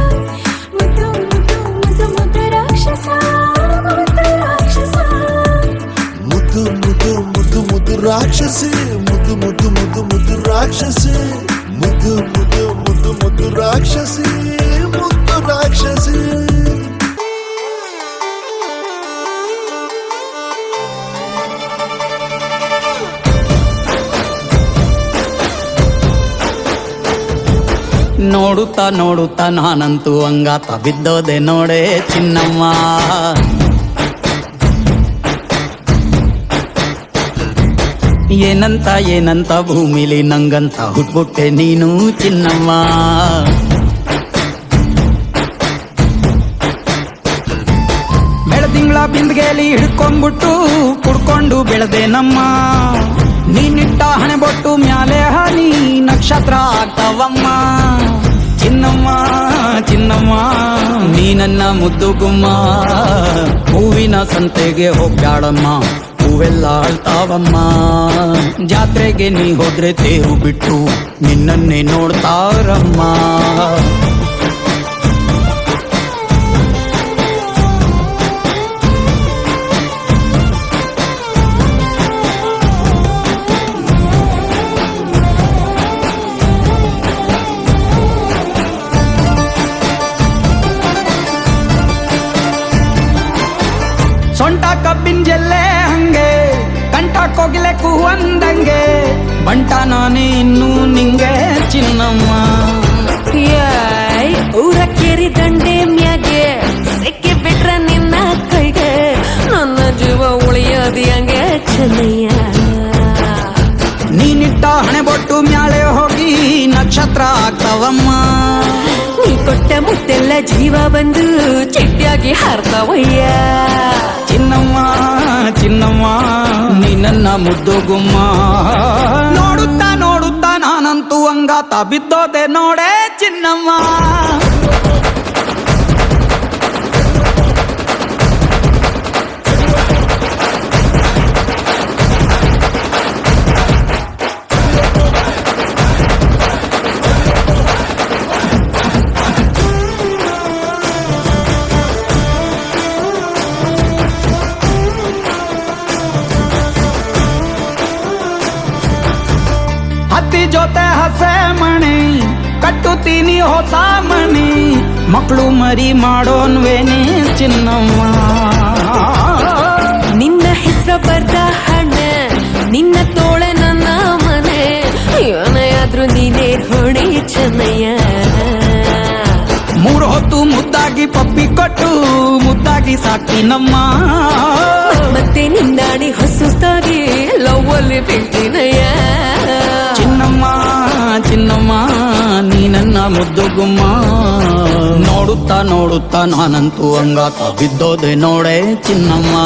Speaker 6: ಮುದ್ದು ಮುದ್ದು ಮುದ್ದು ಮುದ್ದು ರಾಕ್ಷಸ, ಮುದ್ದು ರಾಕ್ಷಸ.
Speaker 3: ಮುದ್ದು ಮುದ್ದು ಮುದ್ದು ಮುದ್ದು ರಾಕ್ಷಸಿ, ಮುದ್ದು ಮುದ್ದು ಮುದ್ದು ಮುದ್ದು ರಾಕ್ಷಸಿ, ಮುದ್ದು ಮುದ್ದು ಮುದ್ದು ಮುದ್ದು ರಾಕ್ಷಸಿ, ಮುದ್ದು ರಾಕ್ಷಸಿ.
Speaker 7: ನೋಡುತ್ತಾ ನೋಡುತ್ತಾ ನಾನಂತೂ ಅಂಗಾತ ಬಿದ್ದೋದೆ ನೋಡೆ ಚಿನ್ನಮ್ಮ. ಏನಂತ ಏನಂತ ಭೂಮಿಲಿ ನಂಗಂತ ಹುಟ್ಬಿಟ್ಟೆ ನೀನು ಚಿನ್ನಮ್ಮ. ಬೆಳದಿಂಗಳ ಬಿಂದಿಗೆಯಲ್ಲಿ ಹಿಡ್ಕೊಂಡ್ಬಿಟ್ಟು ಕುಡ್ಕೊಂಡು ಬೆಳೆದೆ ನಮ್ಮ. ನೀನಿಟ್ಟ ಹಣೆ ಬೊಟ್ಟು ಮ್ಯಾಲೆ ಹನಿ ನಕ್ಷತ್ರ ಆಗ್ತಾವಮ್ಮ. ಚಿನ್ನಮ್ಮ ಚಿನ್ನಮ್ಮ ನೀ ನನ್ನ ಮುದ್ದು ಗುಮ್ಮ. ಹೂವಿನ ಸಂತೆಗೆ ಹೋಗ್ಯಾಡಮ್ಮ, ಹೂವೆಲ್ಲ ಅಳ್ತಾವಮ್ಮ. ಜಾತ್ರೆಗೆ ನೀ ಹೋದ್ರೆ ತೇರು ಬಿಟ್ಟು ನಿನ್ನನ್ನೇ ನೋಡ್ತಾರಮ್ಮ. ಸೊಂಟ ಕಬ್ಬಿನ ಜಲ್ಲೆ ಹಂಗೆ, ಕಂಠ ಕೋಗಿಲೆ ಕೂವಂದಂಗೆ. ಬಂಟ ನಾನೇ ಇನ್ನು ನಿಂಗೆ ಚಿನ್ನಮ್ಮ.
Speaker 8: ಊರ ಕೇರಿ ದಂಡೆ ಮ್ಯಾಗೆ ಸೆಕ್ಕೆ ಬಿಟ್ರ ನಿನ್ನ ಕೈಗೆ, ನನ್ನ ಜೀವ ಉಳಿಯೋದಿ ಹಂಗೆ ಚೆನ್ನಯ್ಯ.
Speaker 7: ನೀನಿಟ್ಟ ಹಣೆ ಬೊಟ್ಟು ಮ್ಯಾಳೆ ಹೋಗಿ ನಕ್ಷತ್ರ ಆಗ್ತಾವಮ್ಮ.
Speaker 8: ನೀ ಕೊಟ್ಟ ಮುತ್ತೆಲ್ಲ ಜೀವ ಬಂದು ಚಿಟ್ಟಿಯಾಗಿ ಹಾರ್ತಾವಯ್ಯ.
Speaker 7: ಚಿನ್ನಮ್ಮ ಚಿನ್ನಮ್ಮ ನೀ ನನ್ನ ಮುದ್ದು ಗುಮ್ಮ. ನೋಡುತ್ತಾ ನೋಡುತ್ತಾ ನಾನಂತೂ ಅಂಗಾತ ಬಿದ್ದೋದೆ ನೋಡೆ ಚಿನ್ನಮ್ಮ. ಹತ್ತಿ ಜೊತೆ ಹಸೆ ಮಣಿ ಕಟ್ಟುತ್ತೀನಿ ಹೊಸ ಮಣಿ ಮಕ್ಕಳು ಮರಿ ಮಾಡೋನ್ವೇನೆ ಚಿನ್ನಮ್ಮ.
Speaker 8: ನಿನ್ನ ಹೆಸರು ಬರ್ದ ಹಣ ನಿನ್ನ ತೋಳೆ ನನ್ನ ಮನೆ ಏನಾದ್ರೂ ನೀನೇ ಹೊಣೆ ಚೆನ್ನಯ್ಯ.
Speaker 7: 3 ಹೊತ್ತು ಮುದ್ದಾಗಿ ಪಪ್ಪಿ ಕೊಟ್ಟು ಮುದ್ದಾಗಿ ಸಾಕಿನಮ್ಮ.
Speaker 8: ಮತ್ತೆ ನಿಂದಾಡಿ ಹೊಸುತ್ತಾಗಿ ಲವ್ವಲ್ಲಿ ಬಿಟ್ಟಿನಯ್ಯ.
Speaker 7: ಚಿನ್ನಮ್ಮ ಚಿನ್ನಮ್ಮ ನೀ ನನ್ನ ಮುದ್ದು ಗುಮ್ಮ. ನೋಡುತ್ತಾ ನೋಡುತ್ತಾ ನಾನಂತೂ ಅಂಗಾತ ಬಿದ್ದೋದೆ ನೋಡೆ ಚಿನ್ನಮ್ಮ.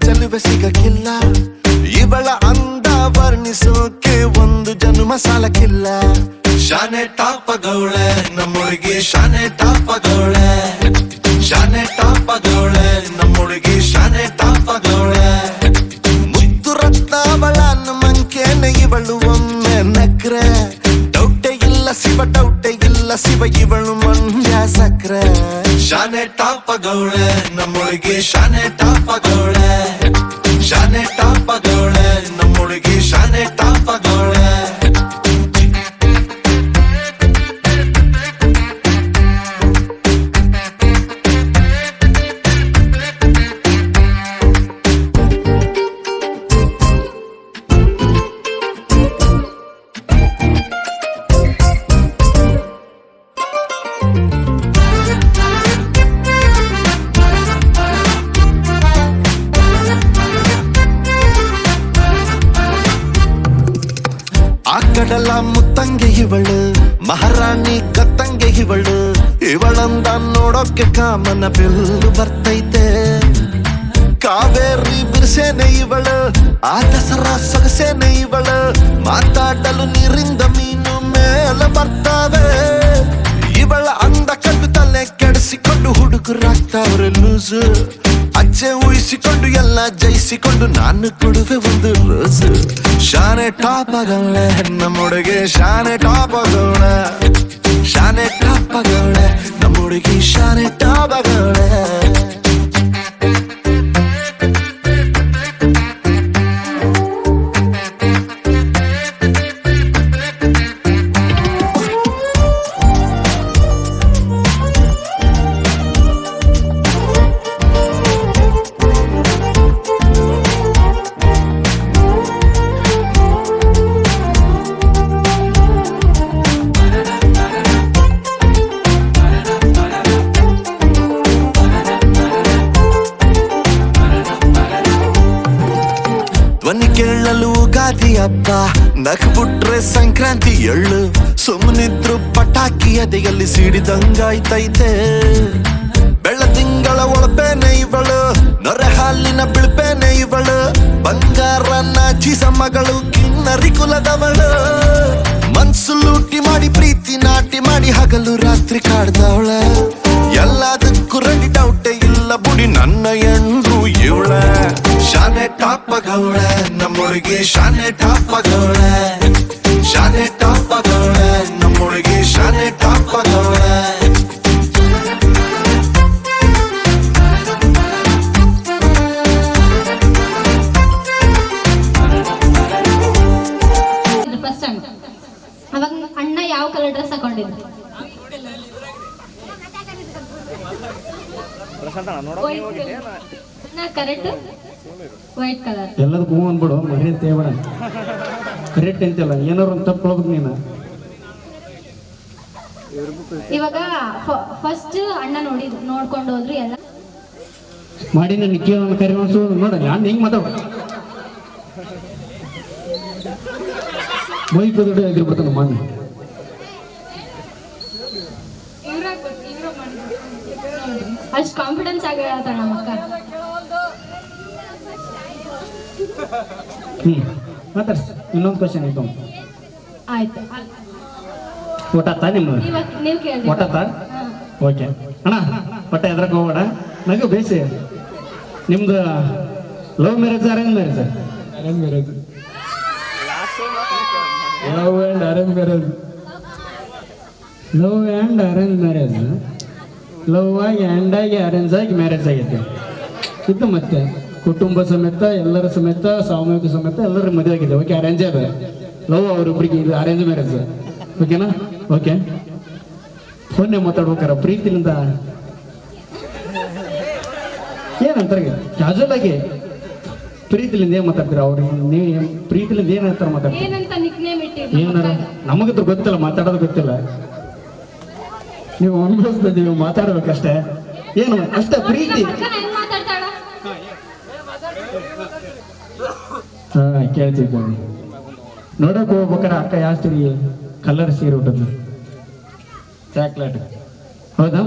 Speaker 3: ಚೆಲುವೆ ಸಿಗಕ್ಕಿಲ್ಲ, ಇವಳ ಅಂದ ವರ್ಣಿಸೋಕೆ ಒಂದು ಜನ್ಮ ಸಾಲಕ್ಕಿಲ್ಲ. ಶಾನೆ ಟಾಪಗೌಳೆ ನಮ್ಮೊಳಗೆ, ಶಾನೆ ಟಾಪಗೌಳೆ, ಶಾನೆ ಟಾಪಗೌಳೆ ನಮ್ಮೊಳಗೆ, ಶಾನೆ ಟಾಪಗೌಳೆ. ಮುದ್ದು ರತ್ನಾವಳ ಮಂಕೇನೆ ಇವಳು ಒಮ್ಮೆ ನಕ್ರೆ, ಡೌಟೆ ಇಲ್ಲ ಶಿವ, ಡೌಟೆ ಇಲ್ಲ ಶಿವ, ಇವಳು ಮಂಡ್ಯ ಸಕ್ರೆ. ಶಾನೆ ಟಾಪಗೌಳೆ ನಮ್ಮೊಳಗೆ, ಶಾನೆ ಟಾಪಗೌಳೆ, ಶಾನೆ ಟಾಪಗೌಳೆ ನಮ್ಮೊಳಗೆ, ಶಾನೆ ಟಾಪಗೌಳೆ. ಆ ಕಡಲ ಮುತ್ತಂಗೆ ಇವಳು, ಮಹಾರಾಣಿ ಕತ್ತಂಗೆ ಇವಳು, ಇವಳಂದ ನೋಡೋಕೆ ಕಾಮನ ಬಿಲ್ಲು ಬರ್ತೈತೆ. ಕಾವೇರಿ ಬಿರ್ಸೇನೆ ಇವಳು, ಆ ದಸರಾ ಸೊಗಸೇನೆ ಇವಳು, ಮಾತಾಡಲು ನೀರಿಂದ ಮೀನು ಮೇಲೆ ಬರ್ತಾವೆ. ಇವಳ ಅಂದ ಕಂಡು ತಲೆ ಕೆಡಿಸಿಕೊಂಡು ಹುಡುಗರಾಗ್ತಾವ್ರೆ ಲೂಸು, ಅಚ್ಚೆ ಊಹಿಸಿಕೊಂಡು ಎಲ್ಲ ಜಯಿಸಿಕೊಂಡು ನಾನು ಕೊಡುವೆ ಒಂದು ರೋಸು. ಶಾನೆ ಟಾಪಗೌಳೆ ನಮ್ಮೊಳಗೆ, ಶಾನೆ ಟಾಪಗೌಳೆ, ಶಾನೆ ಟಾಪಗೌಳೆ ನಮ್ಮೊಳಗೆ, ಶಾನೆ ಟಾಪಗೌಳೆ. ಧ್ವನಿ ಕೇಳಲು ಗಾದಿ ಹಬ್ಬ, ನಕ್ಬಿಟ್ರೆ ಸಂಕ್ರಾಂತಿ ಎಳ್ಳು, ಸುಮ್ಮನಿದ್ರು ಪಟಾಕಿ ಎದೆಯಲ್ಲಿ ಸಿಡಿದಂಗಾಯ್ತೈತೆ. ಬೆಳ್ಳ ತಿಂಗಳ ಒಳಪೇನೆ ಇವಳು, ನೊರೆ ಹಾಲಿನ ಬಿಳ್ಪೇನೆ ಇವಳು, ಬಂಗಾರ ನಾಚಿಸ ಮಗಳು, ಕಿನ್ನರಿ ಕುಲದವಳು. ಮನ್ಸು ಲೂಟಿ ಮಾಡಿ ಪ್ರೀತಿ ನಾಟಿ ಮಾಡಿ ಹಗಲು ರಾತ್ರಿ ಕಾಡ್ದವಳ, ಎಲ್ಲದಕ್ಕೂ ರೆಡಿ ಡೌಟೆ ಇಲ್ಲ ಬುಡಿ ನನ್ನ ಎಂದ್ರು ಇವಳ. ಶಾನೆ ಟಾಪಗೌಳೆ ನಮ್ಮೊಳಗೆ, ಶಾನೆ ಟಾಪಗೌಳೆ, ಶಾನೆ ಟಾಪಗೌಳೆ ನಮ್ಮೊಳಗೆ, ಶಾನೆ ಟಾಪಗೌಳೆ.
Speaker 9: ಫಸ್ಟ್ ಟೈಮ್ ಅವಾಗ ಅಣ್ಣ ಯಾವ ಕಲರ್ ಡ್ರೆಸ್ ಹಾಕೊಂಡಿದ್ರು? Correct white colour.
Speaker 10: ಎಲ್ಲದಕ್ಕೂ ಹೂ ಅನ್ಬಿಡು, ಮರಿ ಅಂತ ಹೇಳ್ಬೇಡ. ಕರೆಕ್ಟ್ ಅಂತಿಲ್ಲ, ಏನಾರು ಒಂದು ತಪ್ಪು ಹೋಗ್ಬೇಕು ನೀನು.
Speaker 9: ಇವಾಗ ಫಸ್ಟ್ ಅಣ್ಣ ನೋಡ್ಕೊಂಡು ಹೋದ್ರು ಎಲ್ಲ
Speaker 10: ಮಾಡಿ ನನ್ನ ಕೇಳೋಣ ಕರಿ ಅನ್ಸು ನೋಡ. ನಾನು ಹೆಂಗ್ ಮಾತಾಡ ಮೈಕ್ ದೊಡ್ಡ ಆಗಿರ್ಬಿಡ್ತಾನ ಮಣ್ಣು.
Speaker 9: ಅಷ್ಟು ಕಾನ್ಫಿಡೆನ್ಸ್ ಆಗಿ ಹೇಳ್ತಾಳ ನಮ್ಮ ಅಕ್ಕ.
Speaker 10: ಮಾತಾಡ್ಸ. ಇನ್ನೊಂದು ಕ್ವಶನ್ ಇತ್ತು.
Speaker 9: ಆಯ್ತು,
Speaker 10: ಒಟ್ಟ ನಿಮ್ದು
Speaker 9: ನೀವು ಕೇಳಿ.
Speaker 10: ಒಟ್ಟತ್ತ ಓಕೆ ಅಣ್ಣ, ಒಟ್ಟ ಎದ್ರಕ್ಕೆ ಹೋಗೋಣ. ನಗು ಬೇಸಿ. ನಿಮ್ದು love marriage arrange marriage? Arrange marriage. Love and arrange marriage. Love and arrange marriage. Love ಆಗಿ ಆ್ಯಂಡ್ ಆಗಿ ಅರೇಂಜ್ ಆಗಿ ಮ್ಯಾರೇಜ್ ಆಗೈತೆ. ಇದು ಮತ್ತೆ ಕುಟುಂಬ ಸಮೇತ ಎಲ್ಲರ ಸಮೇತ ಸಾಮೂಹಿಕ ಸಮೇತ ಎಲ್ಲರ ಮದುವೆ ಆಗಿದೆ. ಓಕೆ, ಅರೇಂಜ್ ಅದ. ಲವ್ ಅವ್ರಿಬ್ರಿಗೆ ಇದು ಅರೇಂಜ್ ಮ್ಯಾರೇಜ್. ಓಕೆನಾ? ಓಕೆ. ಫೋನ್ನೇ ಮಾತಾಡ್ಬೇಕಾರ ಪ್ರೀತಿಲಿಂದ ಏನಂತಾರೆ ಕ್ಯಾಜುವಲ್ ಆಗಿ ಪ್ರೀತಿಲಿಂದ ಏನ್ ಮಾತಾಡ್ತೀರ? ಅವ್ರಿಗೆ ನೀವು ಪ್ರೀತಿಲಿಂದ ಏನ್ ಹೇಳ್ತಾರ ಮಾತಾಡ್ತೀರ? ಏನಾರ ನಮಗಂತೂ ಗೊತ್ತಿಲ್ಲ, ಮಾತಾಡೋದು ಗೊತ್ತಿಲ್ಲ. ನೀವು ಅನುಭವಿಸ್ತೀವಿ, ಮಾತಾಡ್ಬೇಕಷ್ಟೇ. ಏನು ಅಷ್ಟೇ ಪ್ರೀತಿ. ಹಾ, ಕೇಳ್ತಿದ್ದೇನೆ. ನೋಡಕ್ ಹೋಗ್ಬೇಕಾರೆ ಅಕ್ಕ ಯಾವ ಸೀರೆ ಕಲರ್ ಸೀರೆ ಉಂಟದ್ದು? ಚಾಕ್ಲೇಟ್. ಹೌದಾ?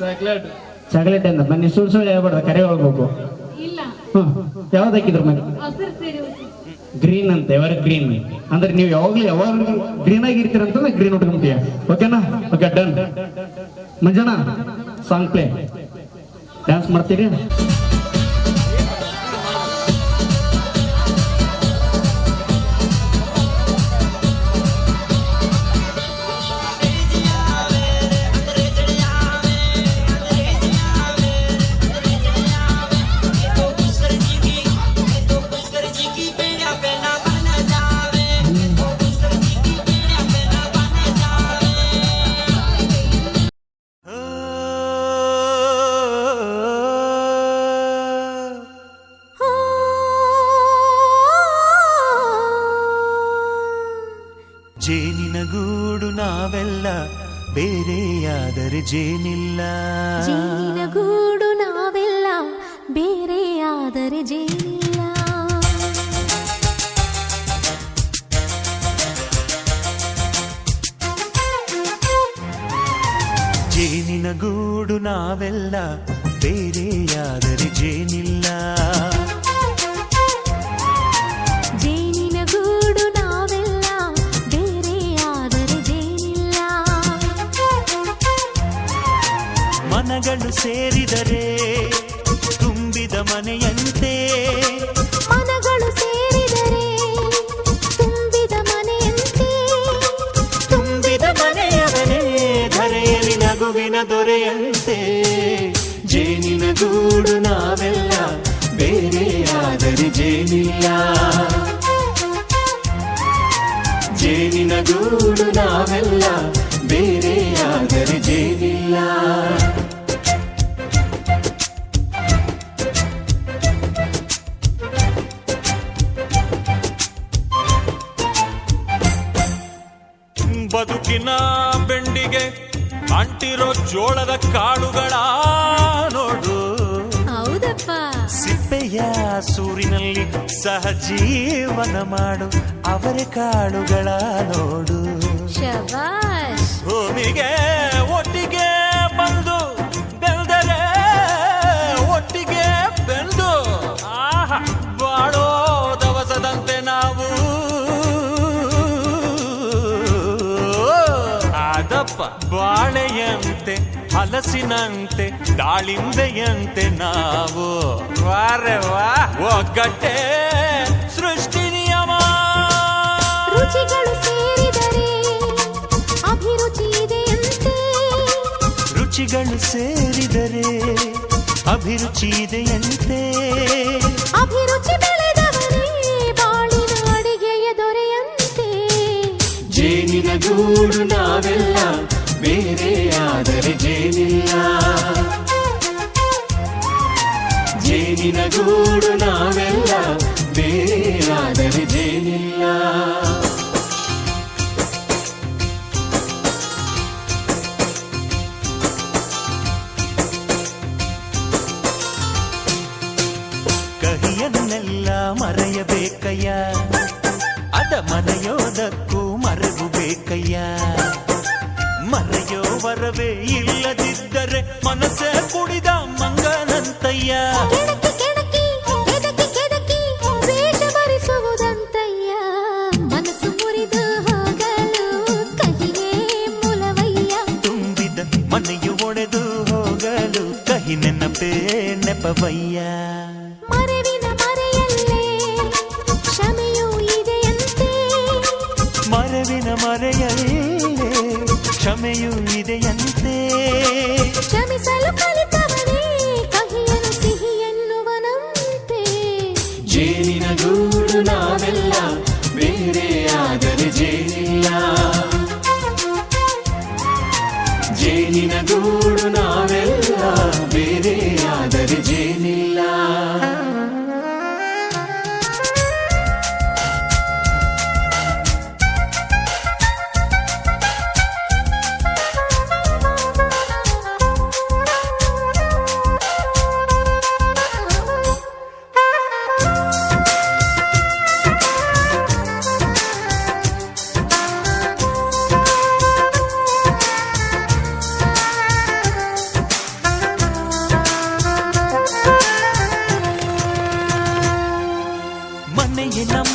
Speaker 10: ಚಾಕ್ಲೇಟ್. ಚಾಕ್ಲೇಟ್ ಅಂತ ಬನ್ನಿ ಸುಳ್ಳು ಹೇಳ್ಬಾರ್ದು ಕರೆ ಹೋಗ್ಬೇಕು.
Speaker 9: ಇಲ್ಲ
Speaker 10: ಹ್ಮ್ ಯಾವ್ದು ಹಾಕಿದ್ರ ಮನೆ
Speaker 9: ಹಸಿರು ಸೀರೆ
Speaker 10: ಗ್ರೀನ್ ಅಂತ ಎವರ್ ಗ್ರೀನ್ ಅಂದ್ರೆ ನೀವು ಯಾವಾಗ ಗ್ರೀನ್ ಆಗಿರ್ತೀರ ಅಂತಂದ್ರೆ ಗ್ರೀನ್ ಉಟ್ಕೊಂತೀಯ. ಓಕೆನಾ? Okay done. Manjanna song play. Dance ಮಾಡ್ತೀರಿ?
Speaker 2: ಜೇನಿನ ಗೂಡು ನಾವೆಲ್ಲ ಬೇರೆಯಾದರೆ ಜೇನಿಲ್ಲ.
Speaker 6: ಜೇನಿನ ಗೂಡು ನಾವೆಲ್ಲ ಬೇರೆಯಾದರೆ ಜೇನಿಲ್ಲ.
Speaker 2: ಜೇನಿನ ಗೂಡು ನಾವೆಲ್ಲ ಬೇರೆಯಾದರೆ ಜೇನಿಲ್ಲ.
Speaker 6: ಜೇನಿನ ಗೂಡು ನಾವೆಲ್ಲ ಬೇರೆಯಾದರೆ ಜೇನಿಲ್ಲ.
Speaker 2: ಮನಗಳು ಸೇರಿದರೆ ತುಂಬಿದ ಮನೆಯಂತೆ.
Speaker 6: ಮನಗಳು ಸೇರಿದರೆ ತುಂಬಿದ ಮನೆಯಂತೆ.
Speaker 2: ತುಂಬಿದ ಮನೆಯವನೇ ಧರೆಯಲ್ಲಿ ನಗುವಿನ ದೊರೆಯಂತೆ. ಜೇನಿನ ಗೂಡು ನಾವೆಲ್ಲ ಬೇರೆಯಾದರೆ ಜೇನಿಲ್ಲ. ಜೇನಿನ ಗೂಡು ನಾವೆಲ್ಲ ಬೇರೆಯಾದರೆ ಜೇನಿಲ್ಲ. ಬದುಕಿನ ಬೆಂಡಿಗೆ ಅಂಟಿರೋ ಜೋಳದ ಕಾಳುಗಳ ನೋಡು.
Speaker 6: ಹೌದಪ್ಪ.
Speaker 2: ಸಿಪ್ಪೆಯ ಸೂರಿನಲ್ಲಿ ಸಹಜೀವನ ಮಾಡು ಅವರೆ ಕಾಳುಗಳ ನೋಡು.
Speaker 6: ಶಬಾಷ್.
Speaker 2: ಭೂಮಿಗೆ ಒಟ್ಟಿಗೆ ಬಂದು ಬೆಳೆದರೆ ಒಟ್ಟಿಗೆ ಬೆಂದು ಆಹಾ ಬಾಳೋ ದವಸದಂತೆ ನಾವು. ಅದಪ್ಪ ಬಾಳೆಯಂತೆ ಹಲಸಿನಂತೆ ದಾಳಿಂಬೆಯಂತೆ ನಾವು. ವಾರೆ ವಾ ಒಗ್ಗಟ್ಟೆ ಸೃಷ್ಟಿ ನಿಯಮ.
Speaker 6: ರುಚಿಗಳು ಸೇರಿದರೆ ಅಭಿರುಚಿ ಇದೆಯಂತೆ.
Speaker 2: ರುಚಿಗಳು ಸೇರಿದರೆ ಅಭಿರುಚಿ ಇದೆಯಂತೆ.
Speaker 6: ಅಭಿರುಚಿ ಬೆಳೆದವನೇ ಬಾಳಿನ ಅಡಿಗೆಯ ದೊರೆಯಂತೆ.
Speaker 2: ಜೇನಿನ ಗೂಡು ನಾವೆಲ್ಲ ಬೇರೆಯಾದರೆ ಜೇನಿಲ್ಲ. ಜೇನಿನ ಗೂಡು ನಾವೆಲ್ಲ ಬೇರೆಯಾದರೆ ಜೇನಿಲ್ಲ. ಕಹಿಯನ್ನೆಲ್ಲ ಮರೆಯಬೇಕಯ್ಯ, ಅದ ಮರೆಯೋದಕ್ಕೂ ಮರೆವು ಬೇಕಯ್ಯ. ಮರೆಯೋ ವರವೇ ಇಲ್ಲದಿದ್ದರೆ ಮನಸ್ಸೇ ಕುಡಿದ ಮಂಗನಂತಯ್ಯ.
Speaker 6: ಕೆಣಕಿ ಕೆಣಕಿ ಕೆದಕಿ ಕೆದಕಿ ವೇಷ ಭರಿಸುವುದಂತಯ್ಯ. ಮನಸ್ಸು ಮುರಿದು ಹೋಗಲು ಕಹಿಯೇ ಮೂಲವಯ್ಯ.
Speaker 2: ತುಂಬಿದ ಮನೆಯು ಒಡೆದು ಹೋಗಲು ಕಹಿ ನೆನಪೇ ನೆಪವಯ್ಯ.
Speaker 6: ಮರೆವಿನ ಮರೆಯಲ್ಲೇ ಕ್ಷಮೆಯೂ ಇದೆಯಂತೆ.
Speaker 2: ಮರೆವಿನ ಮರೆಯಲ್ಲೇ ಕ್ಷಮೆಯೂ ಇದೆಯಂತೆ.
Speaker 6: ಕ್ಷಮಿಸಲು ಕಲಿತವನೇ ಕಹಿಯನು ಸಿಹಿ ಎನ್ನುವನಂತೆ.
Speaker 2: ಜೇನಿನ ಗೂಡು ನಾವೆಲ್ಲ ಬೇರೆಯಾದರೆ ಜೇನಿಲ್ಲ. ಜೇನಿನ ಗೂಡು ನಾವೆಲ್ಲ ಬೇರೆಯಾದರೆ ಜೇನಿಲ್ಲ.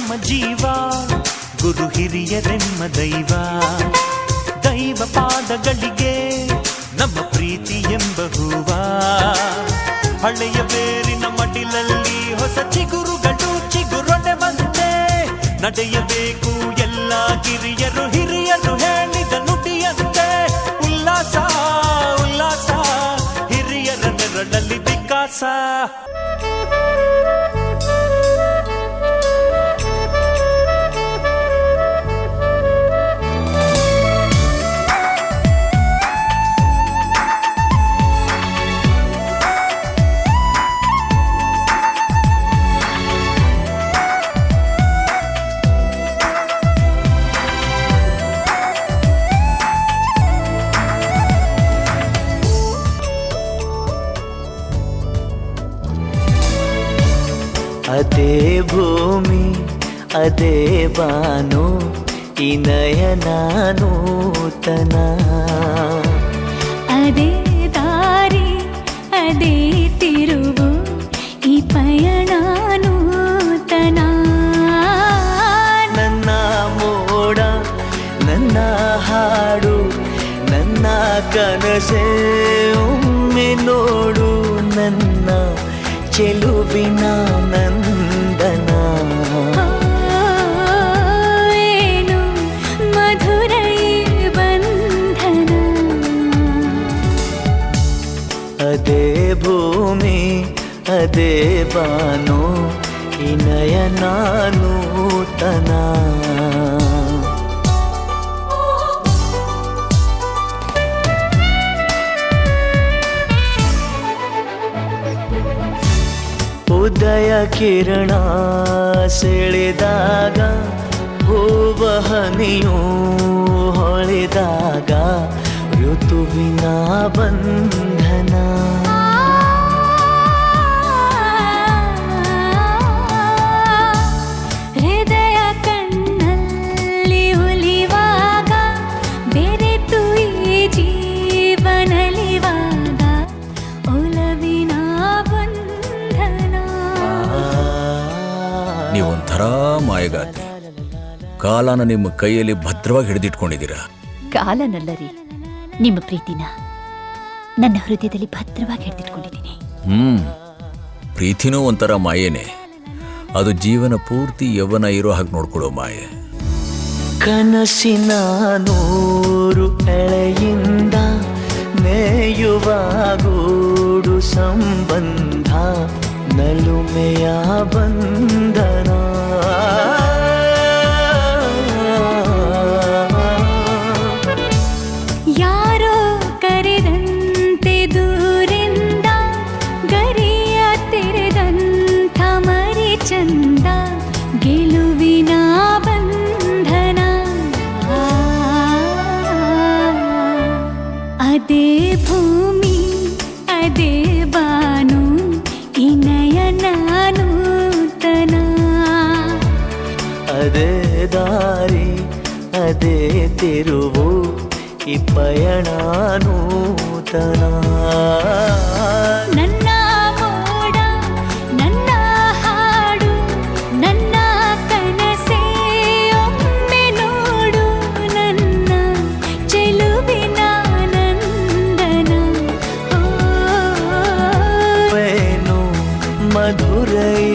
Speaker 2: ನಮ್ಮ ಜೀವ, ಗುರು ಹಿರಿಯರೆಮ್ಮ ದೈವ. ದೈವ ಪಾದಗಳಿಗೆ ನಮ್ಮ ಪ್ರೀತಿ ಎಂಬ ಹೂವ. ಹಳೆಯ ಬೇರಿನ ಮಡಿಲಲ್ಲಿ ಹೊಸ ಚಿಗುರುಗಳು ಚಿಗುರೊಡೆ ಬಂದೆ. ನಡೆಯಬೇಕು ಎಲ್ಲ ಕಿರಿಯರು ಹಿರಿಯರು ಹೇಳಿದ ನುಡಿಯಂತೆ. ಉಲ್ಲಾಸ ಉಲ್ಲಾಸ ಹಿರಿಯರ ನೆರಳಲ್ಲಿ ವಿಕಾಸ.
Speaker 11: ಅದೇ ಭೂಮಿ ಅದೇ ಬಾನು ಈ ನಯನ ನೂತನ.
Speaker 6: ಅದೇ ದಾರಿ ಅದೇ ತಿರುವು ಈ ಪಯಣ ನೂತನ.
Speaker 11: ನನ್ನ ಮೋಡ ನನ್ನ ಹಾಡು ನನ್ನ ಕನಸೆ ಒಮ್ಮೆ ನೋಡು. ನನ್ನ ಚೆಲುವಿನ ನಂದನ.
Speaker 6: ಏನು ಮಧುರ ಬಂಧನ.
Speaker 11: ಅದೇ ಭೂಮಿ ಅದೇ ಬಾನು ಈ ನಯನ ನೂತನ. ಉದಯ ಕಿರಣ ಸೆಳೆದಾಗ ಹೂವ ಹನಿಯೂ ಹೊಳೆದಾಗ ಋತುವಿನ ಬಂಧನ.
Speaker 6: ಹೃದಯ ಕಣ್ಣಲ್ಲಿ ಉಲಿವಾಗ ಬೆರೆತು ಈ ಜೀವನಲಿವಾಗ ಒಲವಿನ ಬಂಧನ.
Speaker 12: ನೀವೊಂಥರ ಮಾಯಗಾತಿ. ಕಾಲನ ನಿಮ್ಮ ಕೈಯಲ್ಲಿ ಭದ್ರವಾಗಿ ಹಿಡಿದಿಟ್ಕೊಂಡಿದ್ದೀರಾ.
Speaker 8: ಕಾಲನಲ್ಲರಿ, ನಿಮ್ಮ ಪ್ರೀತಿನ ನನ್ನ ಹೃದಯದಲ್ಲಿ ಭದ್ರವಾಗಿ ಹಿಡಿದಿಟ್ಕೊಂಡಿದ್ದೀನಿ.
Speaker 12: ಪ್ರೀತಿನೂ ಒಂಥರ ಮಾಯೇನೆ. ಅದು ಜೀವನ ಪೂರ್ತಿ ಯೌವನ ಇರೋ ಹಾಗೆ ನೋಡ್ಕೊಳ್ಳೋ ಮಾಯೆ.
Speaker 11: ಕನಸಿನ ನೂರು ಎಳೆಯಿಂದ ನೇಯುವ ಗೂಡು ಸಂಬಂಧ ನಲುಮೆಯ ಬಂಧನ.
Speaker 6: ಯಾರೋ ಕರೆದಂತೆ ದೂರಿಂದ ಗರಿಯ ತೆರೆದಂಥ ಮರಿ ಚಂದ ಗೆಲುವಿನ ಬಂಧನ. ಅದೇ ಭೂಮಿ ಅದೇ ಬಾನು ಈ ನಯನ ನೂತನ.
Speaker 11: ಅದೇ ದಾರಿ ಅದೇ ತಿರುವು ಈ ಪಯಣ ನೂತನ.
Speaker 6: ನನ್ನ ಮೋಡ ನನ್ನ ಹಾಡು ನನ್ನ ಕನಸೇ ಒಮ್ಮೆ ನೋಡು. ನನ್ನ ಚೆಲುವಿನ ನಂದನ.
Speaker 11: ಏನು ಮಧುರೈ